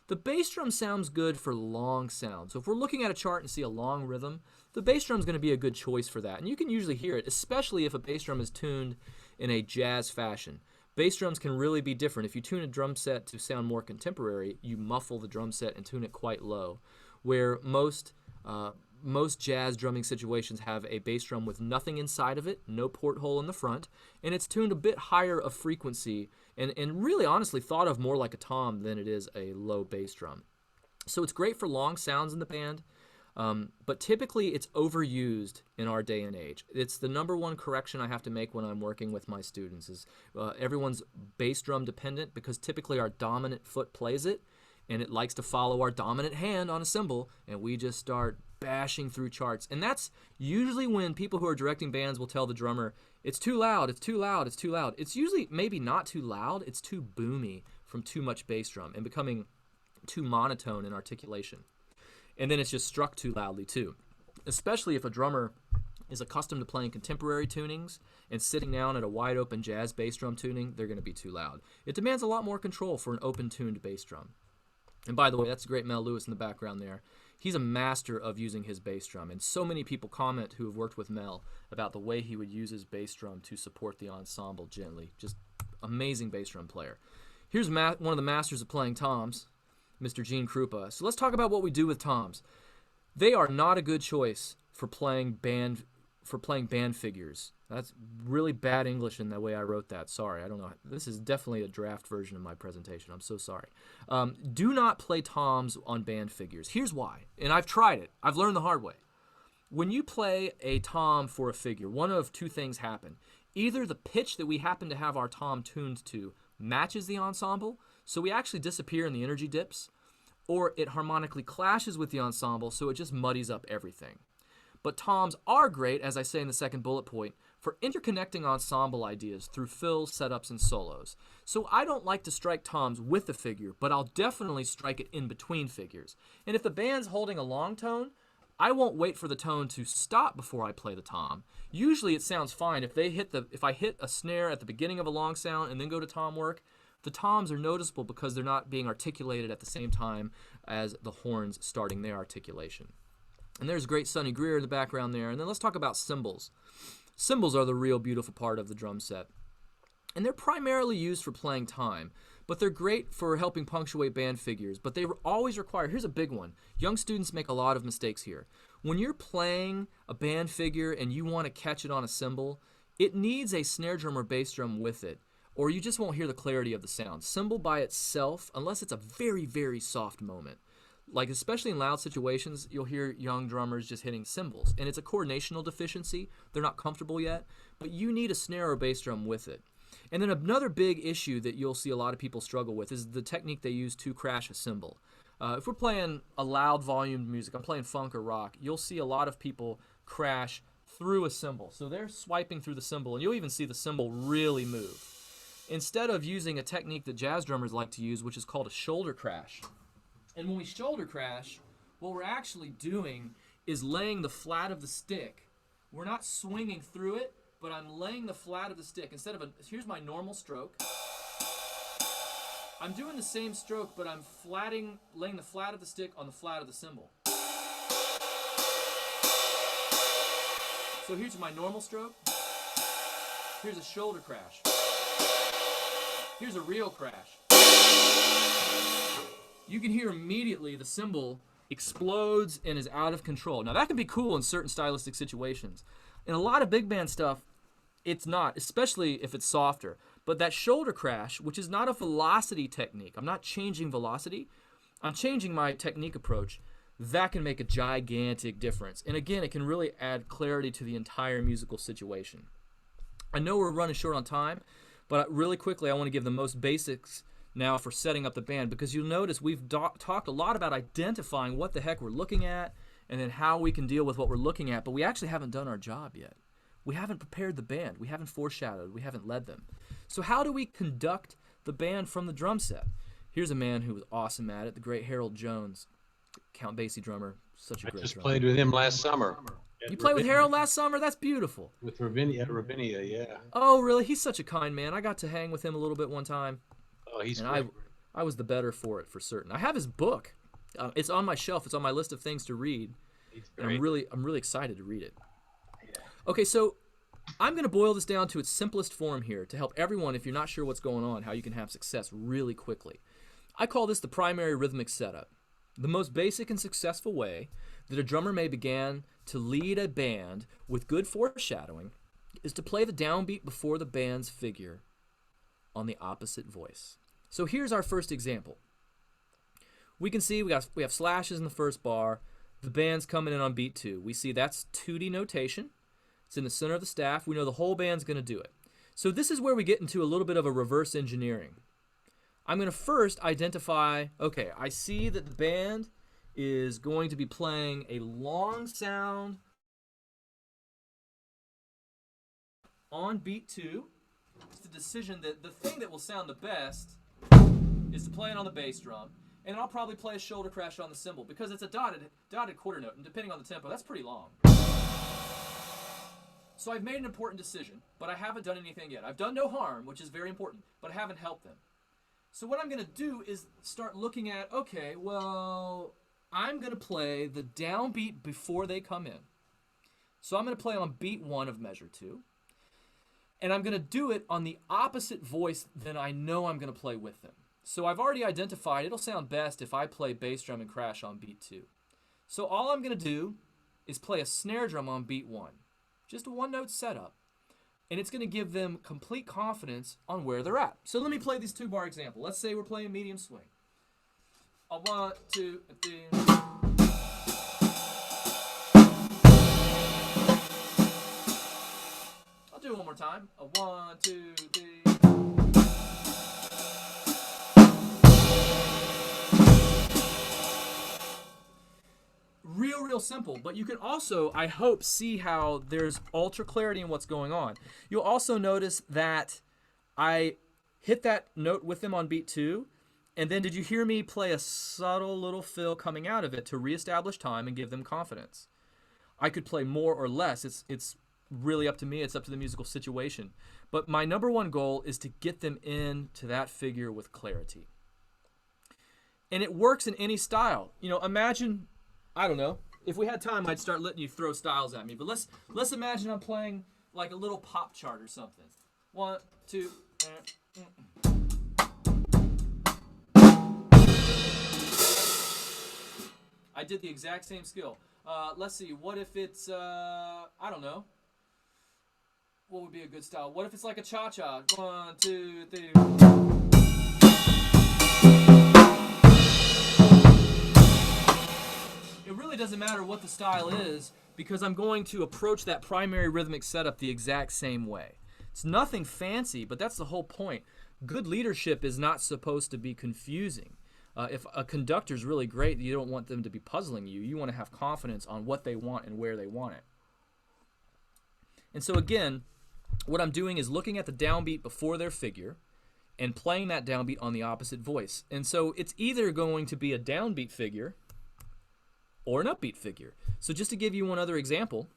A: The bass drum sounds good for long sounds. So if we're looking at a chart and see a long rhythm, the bass drum is going to be a good choice for that. And you can usually hear it, especially if a bass drum is tuned in a jazz fashion. Bass drums can really be different. If you tune a drum set to sound more contemporary, you muffle the drum set and tune it quite low, where most jazz drumming situations have a bass drum with nothing inside of it, no porthole in the front, and it's tuned a bit higher of frequency and really honestly thought of more like a tom than it is a low bass drum. So it's great for long sounds in the band, but typically it's overused in our day and age. It's the number one correction I have to make when I'm working with my students is everyone's bass drum dependent, because typically our dominant foot plays it and it likes to follow our dominant hand on a cymbal, and we just start bashing through charts. And that's usually when people who are directing bands will tell the drummer, it's too loud, it's too loud, it's too loud. It's usually maybe not too loud, it's too boomy from too much bass drum and becoming too monotone in articulation. And then it's just struck too loudly too. Especially if a drummer is accustomed to playing contemporary tunings and sitting down at a wide open jazz bass drum tuning, they're going to be too loud. It demands a lot more control for an open tuned bass drum. And by the way, that's the great Mel Lewis in the background there. He's a master of using his bass drum, and so many people comment who have worked with Mel about the way he would use his bass drum to support the ensemble gently. Just amazing bass drum player. Here's one of the masters of playing toms, Mr. Gene Krupa. So let's talk about what we do with toms. They are not a good choice for playing band figures. That's really bad English in the way I wrote that. Sorry, I don't know. This is definitely a draft version of my presentation. I'm so sorry. Do not play toms on band figures. Here's why, and I've tried it. I've learned the hard way. When you play a tom for a figure, one of two things happen. Either the pitch that we happen to have our tom tuned to matches the ensemble, so we actually disappear in the energy dips, or it harmonically clashes with the ensemble, so it just muddies up everything. But toms are great, as I say in the second bullet point, for interconnecting ensemble ideas through fills, setups, and solos. So I don't like to strike toms with the figure, but I'll definitely strike it in between figures. And if the band's holding a long tone, I won't wait for the tone to stop before I play the tom. Usually it sounds fine. If I hit a snare at the beginning of a long sound and then go to tom work, the toms are noticeable because they're not being articulated at the same time as the horns starting their articulation. And there's great Sonny Greer in the background there. And then let's talk about cymbals. Cymbals are the real beautiful part of the drum set. And they're primarily used for playing time, but they're great for helping punctuate band figures. But they always require, here's a big one. Young students make a lot of mistakes here. When you're playing a band figure and you want to catch it on a cymbal, it needs a snare drum or bass drum with it, or you just won't hear the clarity of the sound. Cymbal by itself, unless it's a very, very soft moment, like especially in loud situations, you'll hear young drummers just hitting cymbals. And it's a coordinational deficiency. They're not comfortable yet, but you need a snare or bass drum with it. And then another big issue that you'll see a lot of people struggle with is the technique they use to crash a cymbal. If we're playing a loud volume music, I'm playing funk or rock, you'll see a lot of people crash through a cymbal. So they're swiping through the cymbal, and you'll even see the cymbal really move. Instead of using a technique that jazz drummers like to use, which is called a shoulder crash. And when we shoulder crash, what we're actually doing is laying the flat of the stick. We're not swinging through it, but I'm laying the flat of the stick. Instead of here's my normal stroke. I'm doing the same stroke, but I'm laying the flat of the stick on the flat of the cymbal. So here's my normal stroke. Here's a shoulder crash. Here's a real crash. You can hear immediately the cymbal explodes and is out of control. Now that can be cool in certain stylistic situations. In a lot of big band stuff, it's not, especially if it's softer. But that shoulder crash, which is not a velocity technique, I'm not changing velocity, I'm changing my technique approach, that can make a gigantic difference. And again, it can really add clarity to the entire musical situation. I know we're running short on time, but really quickly I want to give the most basics now for setting up the band, because you'll notice we've talked a lot about identifying what the heck we're looking at and then how we can deal with what we're looking at, but we actually haven't done our job yet. We haven't prepared the band. We haven't foreshadowed. We haven't led them. So how do we conduct the band from the drum set? Here's a man who was awesome at it, the great Harold Jones, Count Basie drummer, such a great drummer.
B: I just played with him last summer.
A: You played with Harold last summer? That's beautiful.
B: With Ravinia, yeah.
A: Oh, really? He's such a kind man. I got to hang with him a little bit one time.
B: Oh, he's
A: great. I was the better for it, for certain. I have his book. It's on my shelf. It's on my list of things to read. And I'm really excited to read it. Yeah. Okay, so I'm going to boil this down to its simplest form here to help everyone, if you're not sure what's going on, how you can have success really quickly. I call this the primary rhythmic setup. The most basic and successful way that a drummer may begin to lead a band with good foreshadowing is to play the downbeat before the band's figure on the opposite voice. So here's our first example. We can see we have slashes in the first bar. The band's coming in on beat 2. We see that's 2D notation. It's in the center of the staff. We know the whole band's going to do it. So this is where we get into a little bit of a reverse engineering. I'm going to first identify, okay, I see that the band is going to be playing a long sound on beat 2. It's the decision that the thing that will sound the best is to play it on the bass drum. And I'll probably play a shoulder crash on the cymbal because it's a dotted quarter note, and depending on the tempo, that's pretty long. So I've made an important decision, but I haven't done anything yet. I've done no harm, which is very important, but I haven't helped them. So what I'm going to do is start looking at, okay, well, I'm going to play the downbeat before they come in. So I'm going to play on beat 1 of measure 2. And I'm going to do it on the opposite voice than I know I'm going to play with them. So I've already identified it'll sound best if I play bass drum and crash on beat 2. So all I'm going to do is play a snare drum on beat 1. Just a one-note setup. And it's going to give them complete confidence on where they're at. So let me play this 2-bar example. Let's say we're playing medium swing. A 1, 2, 3. I'll do it one more time. A 1, 2, 3. Real simple, but you can also, I hope, see how there's ultra clarity in what's going on. You'll also notice that I hit that note with them on beat 2, and then did you hear me play a subtle little fill coming out of it to reestablish time and give them confidence? I could play more or less. It's really up to me. It's up to the musical situation. But my number one goal is to get them into that figure with clarity. And it works in any style. You know, imagine, I don't know, if we had time, I'd start letting you throw styles at me. But let's imagine I'm playing like a little pop chart or something. 1, 2. I did the exact same skill. Let's see. What if it's I don't know. What would be a good style? What if it's like a cha-cha? 1, 2, 3. It really doesn't matter what the style is because I'm going to approach that primary rhythmic setup the exact same way. It's nothing fancy, but that's the whole point. Good leadership is not supposed to be confusing. If a conductor's really great, you don't want them to be puzzling you. You want to have confidence on what they want and where they want it. And so again, what I'm doing is looking at the downbeat before their figure and playing that downbeat on the opposite voice. And so it's either going to be a downbeat figure or an upbeat figure. So just to give you one other example,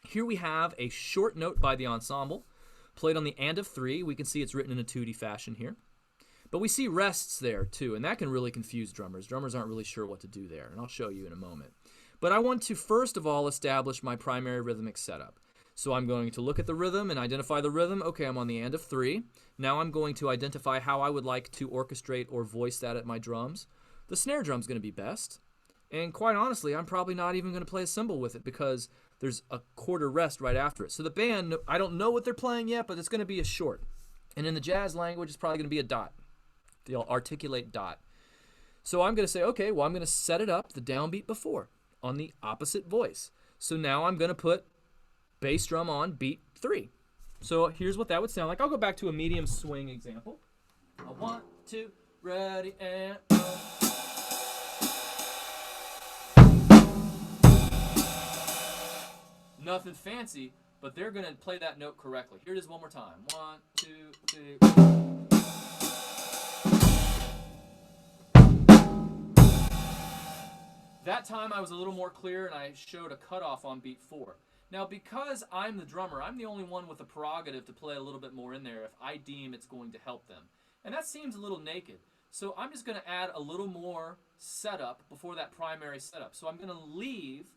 A: here we have a short note by the ensemble played on the and of 3. We can see it's written in a 2D fashion here. But we see rests there too, and that can really confuse drummers. Drummers aren't really sure what to do there, and I'll show you in a moment. But I want to first of all establish my primary rhythmic setup. So I'm going to look at the rhythm and identify the rhythm. Okay, I'm on the and of 3. Now I'm going to identify how I would like to orchestrate or voice that at my drums. The snare drum's going to be best. And quite honestly, I'm probably not even going to play a cymbal with it because there's a quarter rest right after it. So the band, I don't know what they're playing yet, but it's going to be a short. And in the jazz language, it's probably going to be a dot. They'll articulate dot. So I'm going to say, okay, well, I'm going to set it up the downbeat before on the opposite voice. So now I'm going to put bass drum on beat 3. So here's what that would sound like. I'll go back to a medium swing example. 1, 2, ready, and go. Nothing fancy, but they're going to play that note correctly. Here it is one more time. 1, 2, 3. That time I was a little more clear and I showed a cutoff on beat 4. Now because I'm the drummer, I'm the only one with the prerogative to play a little bit more in there if I deem it's going to help them. And that seems a little naked. So I'm just going to add a little more setup before that primary setup. So I'm going to leave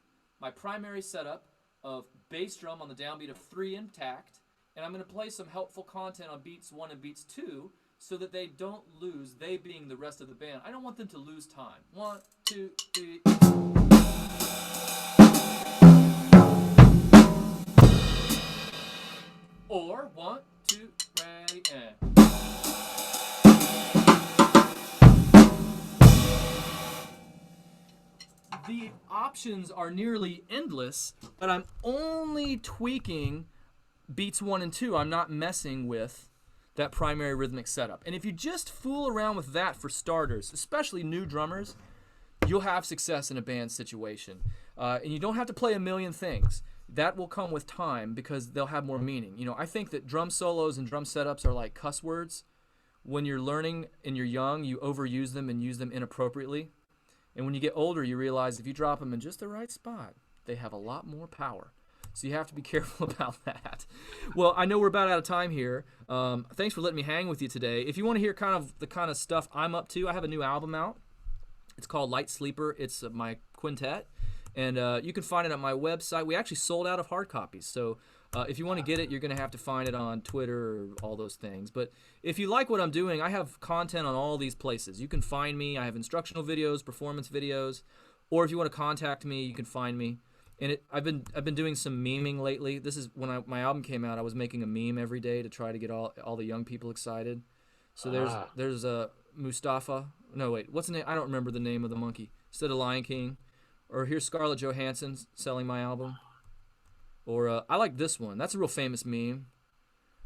A: my primary setup of bass drum on the downbeat of 3 intact, and I'm going to play some helpful content on beats 1 and beats 2 so that they don't lose, they being the rest of the band. I don't want them to lose time. 1, 2, 3. Or 1, 2, ready, and. The options are nearly endless, but I'm only tweaking beats 1 and 2. I'm not messing with that primary rhythmic setup. And if you just fool around with that for starters, especially new drummers, you'll have success in a band situation. And you don't have to play a million things. That will come with time because they'll have more meaning. You know, I think that drum solos and drum setups are like cuss words. When you're learning and you're young, you overuse them and use them inappropriately. And when you get older, you realize if you drop them in just the right spot, they have a lot more power. So you have to be careful about that. Well, I know we're about out of time here. Thanks for letting me hang with you today. If you want to hear the kind of stuff I'm up to, I have a new album out. It's called Light Sleeper. It's my quintet. And you can find it on my website. We actually sold out of hard copies. So if you want to get it, you're going to have to find it on Twitter or all those things. But if you like what I'm doing, I have content on all these places. You can find me. I have instructional videos, performance videos. Or if you want to contact me, you can find me. And I've been doing some memeing lately. This is when my album came out. I was making a meme every day to try to get all the young people excited. So
B: Ah,
A: there's a Mustafa. No, wait, what's the name? I don't remember the name of the monkey. Instead of Lion King, or here's Scarlett Johansson selling my album. Or I like this one. That's a real famous meme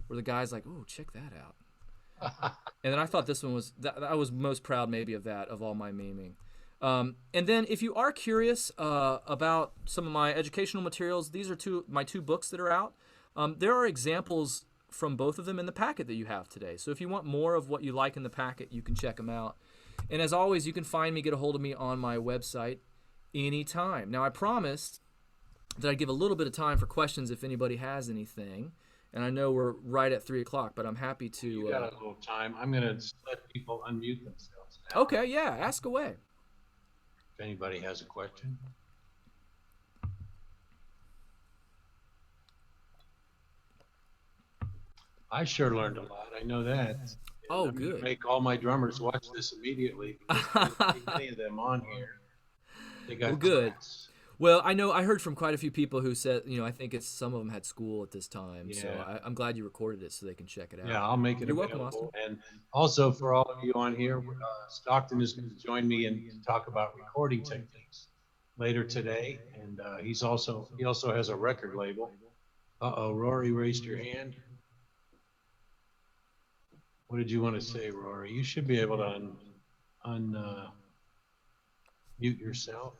A: where the guy's like, "Oh, check that out." And then I thought this one was that I was most proud maybe of that of all my memeing. And then if you are curious about some of my educational materials, these are my two books that are out. There are examples from both of them in the packet that you have today. So if you want more of what you like in the packet, you can check them out. And as always, you can find me, get a hold of me on my website anytime. Now, I promised that I'd give a little bit of time for questions if anybody has anything. And I know we're right at 3 o'clock, but I'm happy to.
B: you got a little time. I'm going to let people unmute themselves now.
A: Okay, yeah, ask away.
B: If anybody has a question. I sure learned a lot. I know that. And
A: Oh,
B: I'm going to
A: good.
B: make all my drummers watch this immediately because I don't see many of them on here. They got
A: Well, good.
B: class.
A: Well, I heard from quite a few people who said, I think some of them had school at this time. So
B: Yeah.
A: I'm glad you recorded it so they can check it out.
B: Yeah, I'll make it
A: You're welcome,
B: available.
A: Austin.
B: And also for all of you on here, Stockton is going to join me and talk about recording techniques later today. And he also has a record label. Uh-oh, Rory raised your hand. What did you want to say, Rory? You should be able to mute yourself.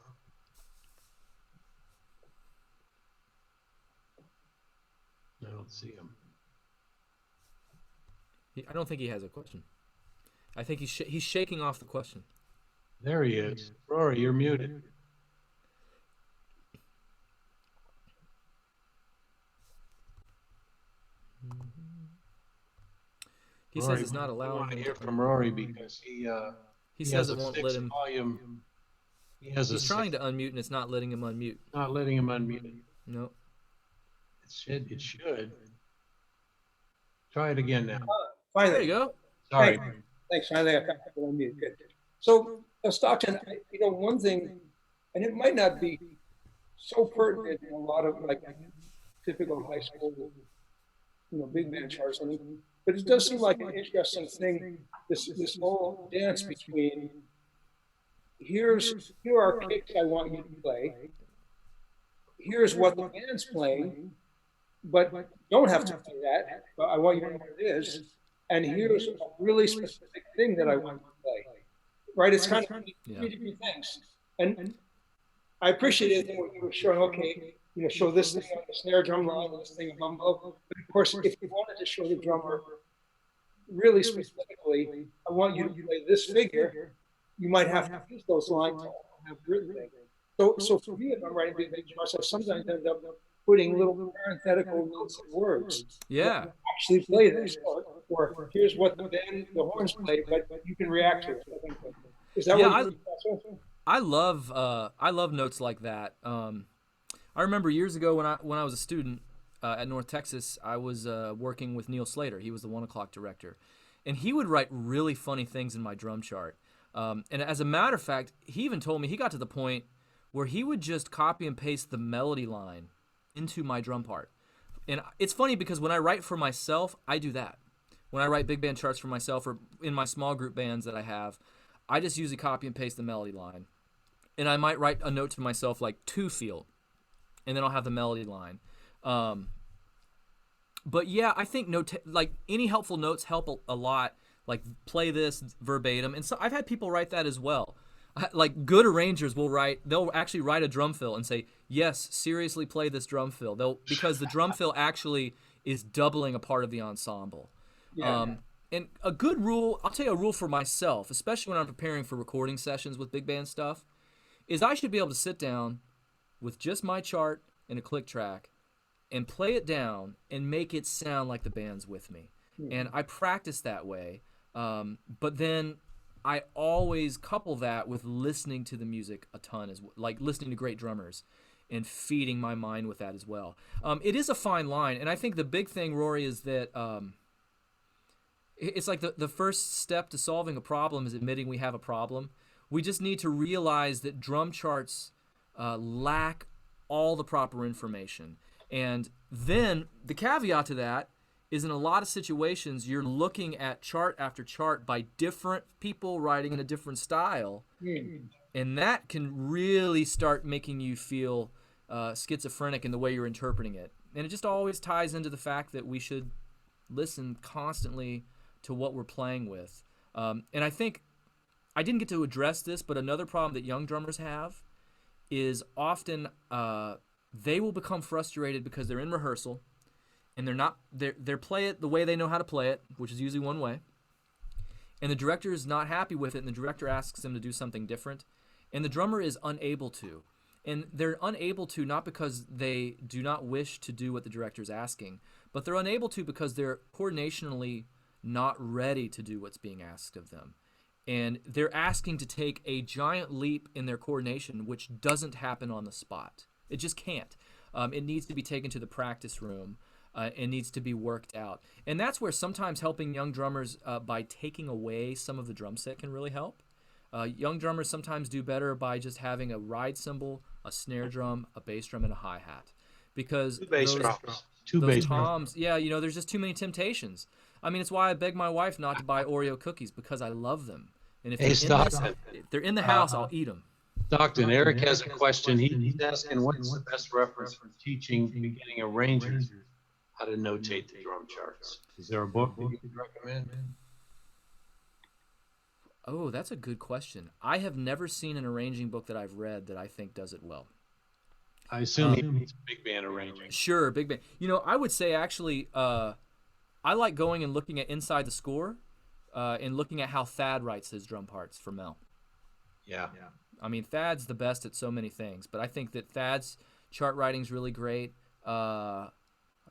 B: I don't see him.
A: I don't think he has a question. I think he's shaking off the question.
B: There he is. Rory, you're muted.
A: He
B: Rory,
A: says it's not
B: we
A: allowing
B: want to
A: him
B: hear
A: to.
B: from Rory because he
A: He
B: he
A: says
B: has
A: it
B: a
A: won't
B: six
A: let him.
B: volume. He has a
A: He's trying
B: six,
A: to unmute and it's not letting him unmute.
B: not letting him unmute.
A: No.
B: It should. Try it again now.
A: There
C: Finally,
A: you go.
B: Sorry.
C: thanks. Finally, I got people on mute. Good. So, Stockton, one thing, and it might not be so pertinent in a lot of like typical high school, big band charts, but it does seem like an interesting thing. This whole dance between here are kicks I want you to play. Here's what the band's playing, but you don't have to play that. But I want you to know what it is. And here's a really specific thing that I want to play. Right? It's kind of three different things. And I appreciated what you were showing. Okay, show this thing on the snare drum line and this thing above. But of course, if you wanted to show the drummer really specifically, I want you to play this figure, you might have to use those lines to have written things. So for me, if I'm writing big charts, I sometimes end up putting little parenthetical notes of words.
A: Yeah.
C: Actually play this, or here's what the horns play, but you can react to it. Is that what you
A: I love notes like that. I remember years ago when I was a student at North Texas, I was working with Neil Slater. He was the 1 O'Clock director, and he would write really funny things in my drum chart. And as a matter of fact, he even told me he got to the point where he would just copy and paste the melody line into my drum part. And it's funny because when I write for myself, I do that. When I write big band charts for myself or in my small group bands that I have, I just usually copy and paste the melody line. And I might write a note to myself like to feel, and then I'll have the melody line. But yeah, I think like any helpful notes help a lot. Like play this verbatim, and so I've had people write that as well. Like good arrangers they'll actually write a drum fill and say, yes, seriously play this drum fill. Because the drum fill actually is doubling a part of the ensemble. Yeah. And a good rule, I'll tell you a rule for myself, especially when I'm preparing for recording sessions with big band stuff, is I should be able to sit down with just my chart and a click track and play it down and make it sound like the band's with me. And I practice that way. But then I always couple that with listening to the music a ton, like listening to great drummers and feeding my mind with that as well. It is a fine line, and I think the big thing, Rory, is that it's like the first step to solving a problem is admitting we have a problem. We just need to realize that drum charts lack all the proper information. And then the caveat to that is in a lot of situations, you're looking at chart after chart by different people writing in a different style. And that can really start making you feel schizophrenic in the way you're interpreting it. And it just always ties into the fact that we should listen constantly to what we're playing with. And I think I didn't get to address this, but another problem that young drummers have is often they will become frustrated because they're in rehearsal and they're play it the way they know how to play it, which is usually one way. And the director is not happy with it, and the director asks them to do something different, and the drummer is unable to. And they're unable to not because they do not wish to do what the director is asking, but they're unable to because they're coordinationally not ready to do what's being asked of them. And they're asking to take a giant leap in their coordination, which doesn't happen on the spot. It just can't. It needs to be taken to the practice room. It needs to be worked out. And that's where sometimes helping young drummers by taking away some of the drum set can really help. Young drummers sometimes do better by just having a ride cymbal, a snare drum, a bass drum, and a hi-hat. Because
B: Two bass
A: those
B: drums.
A: toms, there's just too many temptations. I mean, it's why I beg my wife not to buy Oreo cookies, because I love them. And if they're in the house, I'll eat them.
B: Stockton, Eric has a question. He's asking, what's the best reference for teaching beginning arrangers how to notate the drum charts? Is there a book that you could recommend?
A: Oh, that's a good question. I have never seen an arranging book that I've read that I think does it well.
B: I assume it's big band arranging.
A: Sure, big band. I would say actually, I like going and looking at Inside the Score and looking at how Thad writes his drum parts for Mel.
B: Yeah.
A: I mean, Thad's the best at so many things, but I think that Thad's chart writing's really great. I'm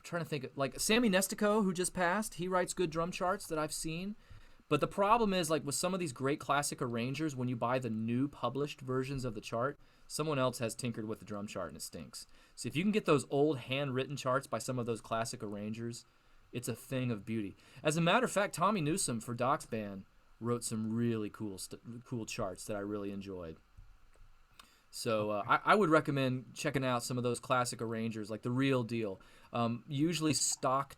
A: trying to think, like Sammy Nestico, who just passed, he writes good drum charts that I've seen. But the problem is, like with some of these great classic arrangers, when you buy the new published versions of the chart, someone else has tinkered with the drum chart and it stinks. So if you can get those old handwritten charts by some of those classic arrangers, it's a thing of beauty. As a matter of fact, Tommy Newsom for Doc's band wrote some really cool charts that I really enjoyed. So I would recommend checking out some of those classic arrangers, like the real deal. Usually stock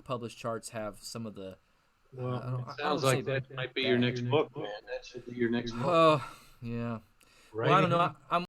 A: published charts have some of the...
B: Well, it sounds like that might be your next book, man. That should be your next book.
A: Oh, yeah. Well, I don't know. I'm